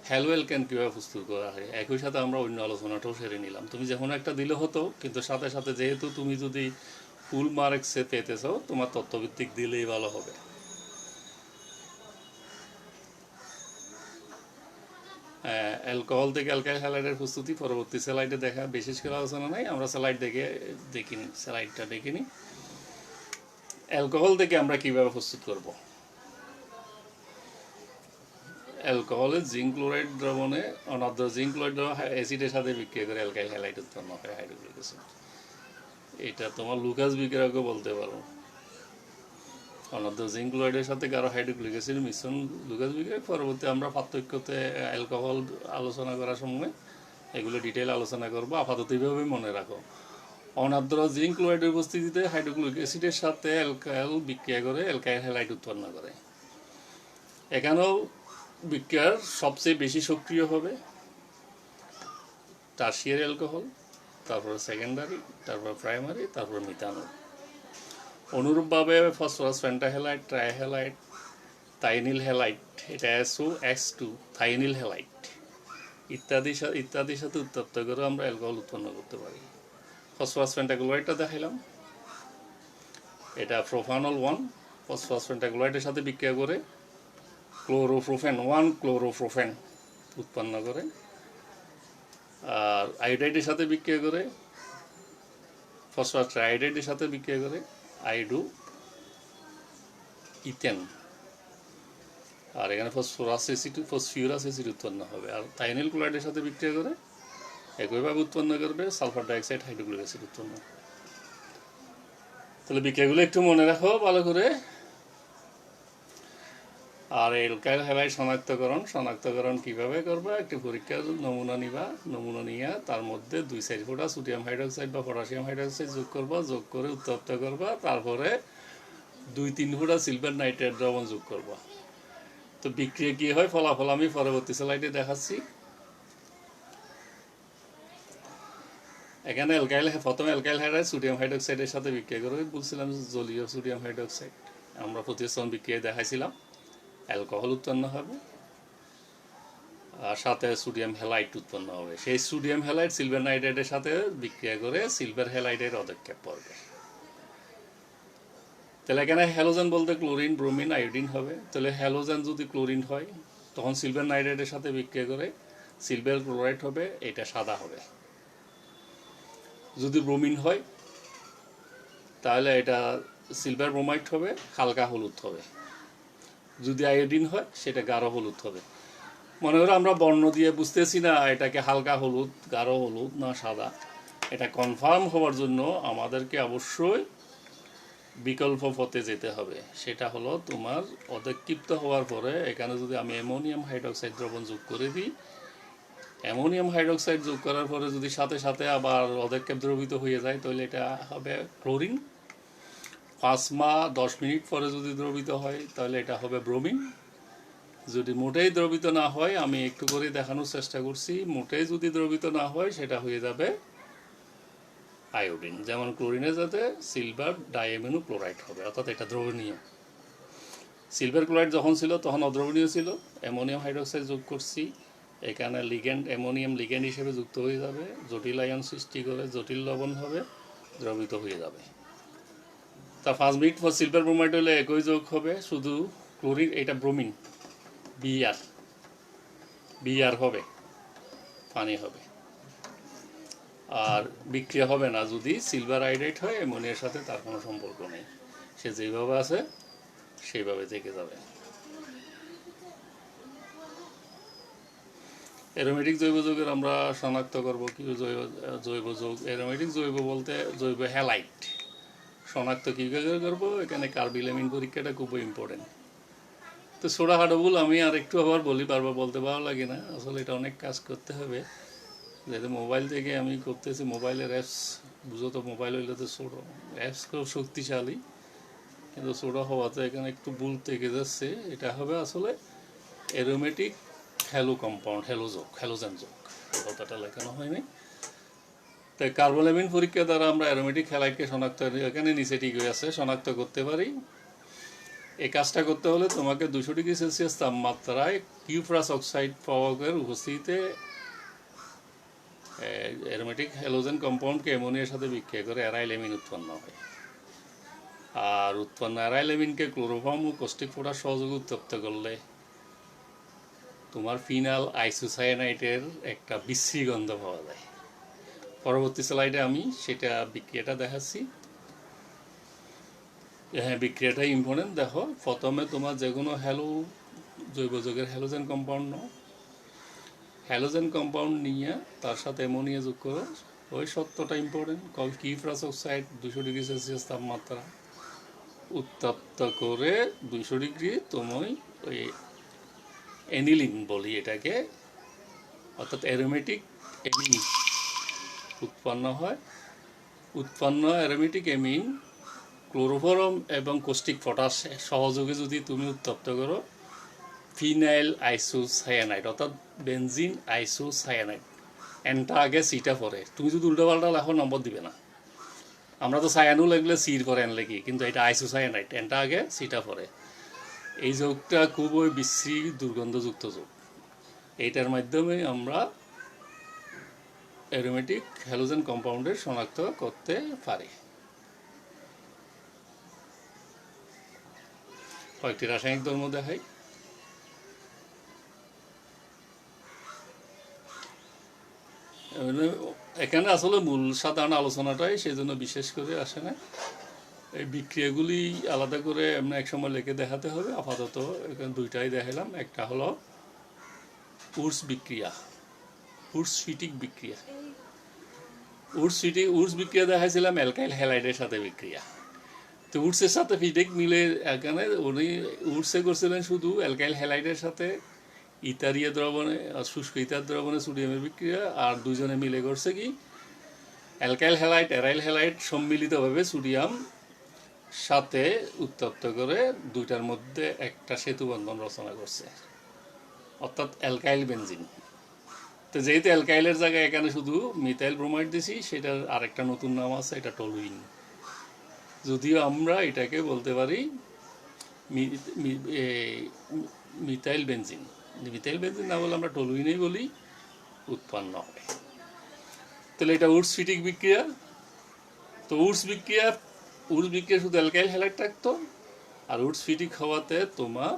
হ্যালো অ্যালকেন কীভাবে প্রস্তুত করা হয়। একই সাথে আমরা অন্য আলোচনাটাও সেরে নিলাম। তুমি যখন একটা দিলে হতো, কিন্তু সাথে সাথে যেহেতু তুমি যদি ফুল মার্কসে পেতে চাও তোমার তথ্যভিত্তিক দিলেই ভালো হবে। অ্যালকোহল থেকে অ্যালকাইল হ্যালাইডের প্রস্তুতি পরবর্তী স্লাইডে দেখা, বিশেষ করে আলোচনা নাই, আমরা স্লাইড দেখিনি, স্লাইডটা দেখিনি। অ্যালকোহল থেকে আমরা কিভাবে প্রস্তুত করব। অ্যালকোহলে জিঙ্ক ক্লোরাইড দ্রবণে অনাদ্র জিঙ্ক ক্লোরাইড অ্যাসিডের সাথে বিক্রিয়া করে অ্যালকাইল হ্যালাইড উৎপন্ন হয়, হাইড্রোক্লোরিক অ্যাসিড। এটা তোমার লুকাস বিক্রিয়াকেও বলতে পারো। অনাদ্র জিঙ্ক ক্লোরাইডের সাথে গাঢ় হাইড্রোক্লোরিক অ্যাসিড মিশ্রণ লুকাস বিক্রিয়া। পরবর্তী আমরা পার্থক্যতে অ্যালকোহল আলোচনা করার সময় এগুলো ডিটেল আলোচনা করবো। আপাতত এইভাবে মনে রাখো, অনাদ্র জিঙ্ক ক্লোরাইডের উপস্থিতিতে হাইড্রোক্লোরিক অ্যাসিডের সাথে অ্যালকাইল বিক্রিয়া করে অ্যালকাইল হ্যালাইড উৎপন্ন করে। এখানেও বিক্রিয়ার সবচেয়ে বেশি সক্রিয় হবে টারশিয়ারি অ্যালকোহল, তারপর সেকেন্ডারি, তারপর প্রাইমারি, তারপর মিথানল। অনুরূপভাবে ফসফরাস পেন্টাহ্যালাইড, ট্রাইহ্যালাইড, থাইনিল হ্যালাইড, এটা SO2, থাইনিল হ্যালাইড ইত্যাদির সাথে উত্তপ্ত করে আমরা অ্যালকোহল উৎপন্ন করতে পারি। ফসফরাস পেন্টাক্লোরাইডটা দেখাইলাম, এটা প্রোপানল 1 ফসফরাস পেন্টাক্লোরাইডের সাথে বিক্রিয়া করে ক্লোরোপ্রোপেন 1 ক্লোরোপ্রোপেন উৎপন্ন করে। আর আয়োডাইডের সাথে বিক্রিয়া করে ফসফরাস ট্রাইহাইড্রেটের সাথে বিক্রিয়া করে আইডো ইথেন। আর এখানে ফসফিউরাস অ্যাসিড উৎপন্ন হবে। আর থাইনিল ক্লোরাইডের সাথে বিক্রিয়া করে একইভাবে উৎপন্ন করবে সালফার ডাইঅক্সাইড, হাইড্রোক্লোরিক অ্যাসিড উৎপন্ন। তাহলে বিক্রিয়াগুলো একটু মনে রাখো ভালো করে। আর অ্যালকাইল হ্যালাইড শনাক্তকরণ কীভাবে করবে, একটি পরীক্ষার নমুনা নিবা, নমুনা নিয়ে তার মধ্যে 2-4 ফোঁটা সোডিয়াম হাইড্রোক্সাইড বা পটাশিয়াম হাইড্রোক্সাইড যোগ করবা, যোগ করে উত্তপ্ত করবা, তারপরে 2-3 ফোঁটা সিলভার নাইট্রেট দ্রবণ যোগ করবা। তো বিক্রিয়া কী হয় ফলাফল আমি পরবর্তী স্লাইডে দেখাচ্ছি। এখানে প্রথমে অ্যালকাইল হাইড্রাইড সোডিয়াম হাইড্রোক্সাইডের সাথে বিক্রিয়া করবে, বলছিলাম জলীয় সোডিয়াম হাইড্রোক্সাইড। আমরা প্রতিস্থাপন বিক্রিয়ায় দেখাইছিলাম অ্যালকোহল উৎপন্ন হবে আর সাথে সোডিয়াম হ্যালাইড উৎপন্ন হবে। সেই সোডিয়াম হ্যালাইড সিলভার নাইট্রেটের সাথে বিক্রিয়া করে সিলভার হ্যালাইডের অধক্ষেপ পড়বে। তাহলে এখানে হ্যালোজেন বলতে ক্লোরিন, ব্রোমিন, আয়োডিন হবে। তাহলে হ্যালোজেন যদি ক্লোরিন হয় তখন সিলভার নাইট্রেটের সাথে বিক্রিয়া করে সিলভার ক্লোরাইড হবে, এটা সাদা হবে। যদি ব্রোমিন হয় তাহলে এটা সিলভার ব্রোমাইড হবে, হালকা হলুদ হবে। যদি আয়োডিন হয় সেটা গাঢ় হলুদ হবে। মনে করো আমরা বর্ণ দিয়ে বুঝতেছি না এটাকে হালকা হলুদ, গাঢ় হলুদ না সাদা। এটা কনফার্ম হওয়ার জন্য আমাদেরকে অবশ্যই বিকল্প পথে যেতে হবে। সেটা হলো তোমার অধক্ষিপ্ত হওয়ার পরে এখানে যদি আমি অ্যামোনিয়াম হাইড্রোক্সাইড দ্রবণ যোগ করে দিই, অ্যামোনিয়াম হাইড্রোক্সাইড যোগ করার পরে যদি সাথে সাথে আবার অধক্ষেপ দ্রবীত হয়ে যায় তাহলে এটা হবে ক্লোরিন। 5 বা 10 মিনিট পরে যদি দ্রবীত হয় তাহলে এটা হবে ব্রোমিন। যদি মোটেই দ্রবীত না হয়, আমি একটু করে দেখানোর চেষ্টা করছি, মোটেই যদি দ্রবীত না হয় সেটা হয়ে যাবে আয়োডিন। যেমন ক্লোরিনের সাথে সিলভার ডাইঅ্যামিনো ক্লোরাইড হবে, অর্থাৎ এটা দ্রবণীয়। সিলভার ক্লোরাইড যখন ছিল তখন অদ্রবণীয় ছিল, অ্যামোনিয়াম হাইড্রোক্সাইড যোগ করছি, এখানে লিগ্যান্ড অ্যামোনিয়াম লিগ্যান্ড হিসেবে যুক্ত হয়ে যাবে, জটিল আয়ন সৃষ্টি করে জটিল লবণ হবে, দ্রবীত হয়ে যাবে। তা 5 মিনিট পর সিলভার ব্রোমাইড হলে একই যোগ হবে, শুধু ক্লোরিন, এটা ব্রোমিন, বিআর হবে, পানি হবে। আর বিক্রিয়া হবে না যদি সিলভার আয়োডাইড হয়, অ্যামোনিয়ার সাথে তার কোনো সম্পর্ক নেই, সে যেভাবে আছে সেইভাবে থেকে যাবে। অ্যারোমেটিক জৈব যৌগের আমরা শনাক্ত করব কি জৈব যৌগ। অ্যারোমেটিক জৈব বলতে জৈব হ্যালাইড শনাক্ত কীভাবে করবো, এখানে কার্বিলামিন পরীক্ষাটা খুব ইম্পর্টেন্ট। তো ছোটোখাটো ভুল আমি আর একটু আবার বলি, বারবার বলতে ভালো লাগে না, আসলে এটা অনেক কাজ করতে হবে। যেহেতু মোবাইল থেকে আমি করতেছি, মোবাইলের অ্যাপস বুঝো তো, মোবাইল হইলে তো ছোটো, অ্যাপস খুব শক্তিশালী, কিন্তু ছোটো হওয়াতে এখানে একটু ভুল থেকে যাচ্ছে। এটা হবে আসলে অ্যারোমেটিক হ্যালো কম্পাউন্ড, হ্যালোজেন যোগ, কথাটা লেখানো হয়নি। তাই কার্বোলামিন পরীক্ষা দ্বারা আমরা অ্যারোমেটিক হ্যালাইডকে শনাক্ত, এখানে নিচে ঠিক হয়ে আছে, শনাক্ত করতে পারি। এই কাজটা করতে হলে তোমাকে 200 ডিগ্রি সেলসিয়াস তাপমাত্রায় কিউপ্রাস অক্সাইড প্রভাবের উপস্থিতিতে অ্যারোমেটিক হ্যালোজেন কম্পাউন্ডকে অ্যামোনিয়ার সাথে বিক্রিয়া করে অ্যারাইলেমিন উৎপন্ন হয়। আর উৎপন্ন অ্যারাইলেমিনকে ক্লোরোফর্ম ও কস্টিক ফোটার সহযোগে উত্তপ্ত করলে তোমার ফিনাল আইসোসায়ানাইটের একটা বিশ্রী গন্ধ পাওয়া যায়। পরবর্তী স্লাইডে আমি সেটা বিক্রিয়াটা দেখাচ্ছি। হ্যাঁ, বিক্রিয়াটাই ইম্পর্টেন্ট। দেখো, প্রথমে তোমার যে কোনো জৈব যৌগের হ্যালোজেন কম্পাউন্ড নাও, হ্যালোজেন কম্পাউন্ড নিয়ে তার সাথে অ্যামোনিয়া যোগ করো। ওই সত্যটা important, cuprous oxide 200 degree Celsius তাপমাত্রা উত্তপ্ত করে 200 ডিগ্রি তুমি ওই অ্যানিলিন বলি এটাকে, অর্থাৎ অ্যারোমেটিক অ্যামিন উৎপন্ন হয়। উৎপন্ন অ্যারোমেটিক অ্যামিন ক্লোরোফর্ম এবং কস্টিক পটাশ সহযোগে যদি তুমি উত্তপ্ত করো ফিনাইল আইসোসায়ানাইড, অর্থাৎ বেনজিন আইসোসায়ানাইড, এনটা আগে সিটা পরে। তুমি যদি উল্টোপাল্টা লেখো নম্বর দিবে না। আমরা তো সায়ানু লাগলে সির পরে এন লিখি, কিন্তু এটা আইসোসায়ানাইড, এনটা আগে সিটা পরে। এই যোগটা খুবই বিশ্রী দুর্গন্ধযুক্ত যোগ। এইটার মাধ্যমে আমরা অ্যারোমেটিক হ্যালোজেন কম্পাউন্ডের শনাক্ত করতে পারি। কয়েকটি রাসায়নিক ধর্ম দেখাই। এখানে আসলে মূল সাধারণ আলোচনাটাই সেই জন্য বিশেষ করে আসে না। এই বিক্রিয়াগুলি আলাদা করে এমনি এক সময় লিখে দেখাতে হবে। আপাতত এখানে দুইটাই দেখালাম। একটা হলো উডস বিক্রিয়া, উডস-ফিটিক বিক্রিয়া। উডস বিক্রিয়া দেখাইছিলাম অ্যালকাইল হ্যালাইডের সাথে বিক্রিয়া। তো উডসের সাথে ফিটিক মিলে এখানে উনি উডসে করছিলেন শুধু অ্যালকাইল হ্যালাইডের সাথে ইথারীয় দ্রবণে, শুষ্ক ইথার দ্রবণে সোডিয়ামের বিক্রিয়া, আর দুজনে মিলে করছে কি অ্যালকাইল হ্যালাইড অ্যারাইল হ্যালাইড সম্মিলিতভাবে সোডিয়াম সাথে উত্তপ্ত করে দুইটার মধ্যে একটা সেতু বন্ধন রচনা করছে, অর্থাৎ অ্যালকাইল বেনজিন। তো যেহেতু অ্যালকাইলের জায়গায় এখানে শুধু মিথাইল ব্রোমাইড দিছি, সেটার আরেকটা নতুন নাম আছে, এটা টলুইন। যদিও আমরা এটাকে বলতে পারি মিথাইল বেনজিন। মিথাইল বেনজিন না বলে আমরা টলুইনেই বলি, উৎপন্ন হয়। তাহলে এটা উডস-ফিটিক বিক্রিয়া। তো উডস বিক্রিয়া শুধু অ্যালকাইল হ্যালাইড থাকতো, আর উডস-ফিটিক হওয়াতে তোমার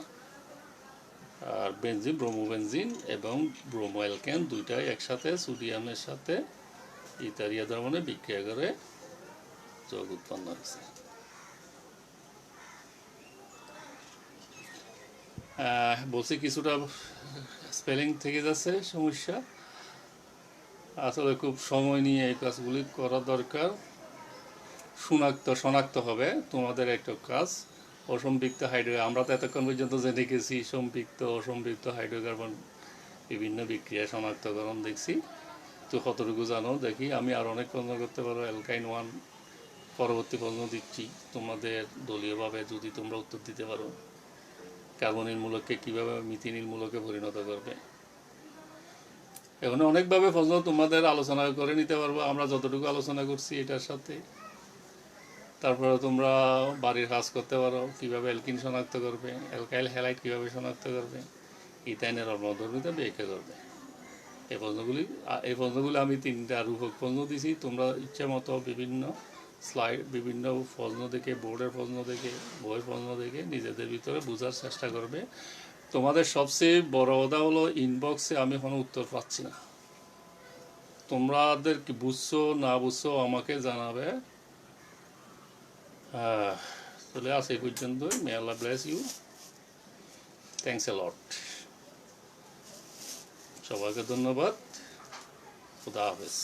আর বেনজিন, ব্রোমোবেনজিন এবং ব্রোমো অ্যালকেন দুইটাই একসাথে সোডিয়ামের সাথে ইথারীয় দ্রবণে বিক্রিয়া করে যোগ উৎপন্ন হয়েছে। বলছি কিছুটা স্পেলিং থেকে যাচ্ছে সমস্যা, আসলে খুব সময় নিয়ে এই কাজগুলি করা দরকার। শনাক্ত হবে তোমাদের একটা কাজ। অসম্পৃক্ত আমরা তো এতক্ষণ পর্যন্ত জেনে গেছি সম্পৃক্ত অসম্পৃক্ত হাইড্রোকার্বন বিভিন্ন বিক্রিয়া শনাক্তকরণ দেখছি। তো কতটুকু জানো দেখি। আমি আর অনেক প্রশ্ন করতে পারো। অ্যালকাইন 1 পরবর্তী প্রশ্ন দিচ্ছি তোমাদের দলীয়ভাবে, যদি তোমরা উত্তর দিতে পারো। কার্বনিল মূলককে কীভাবে মিথিনিল মূলকে পরিণত করবে। এখন অনেকভাবে প্রশ্ন তোমাদের আলোচনা করে নিতে পারবো, আমরা যতটুকু আলোচনা করছি এটার সাথে। তারপরে তোমরা বাড়ির কাজ করতে পারো, কীভাবে অ্যালকিন শনাক্ত করবে, অ্যালকাইল হ্যালাইড কীভাবে শনাক্ত করবে, ইথাইনের অম্লধর্মিতা ব্যাখ্যা করবে। এই প্রশ্নগুলি আমি 3টা রূপক প্রশ্ন দিছি। তোমরা ইচ্ছা মতো বিভিন্ন স্লাইড, বিভিন্ন প্রশ্ন দেখে, বোর্ডের প্রশ্ন দেখে, বইয়ের প্রশ্ন দেখে নিজেদের ভিতরে বোঝার চেষ্টা করবে। তোমাদের সবচেয়ে বড় কথা হলো ইনবক্সে আমি কোনো উত্তর পাচ্ছি না। তোমাদের কি বুঝছো না বুঝছো আমাকে জানাবে। চলে আসে এই পর্যন্তই। মে আল্লাহ ব্লেস ইউ। থ্যাংকস এ লট। সবাইকে ধন্যবাদ। খুদা হাফেজ।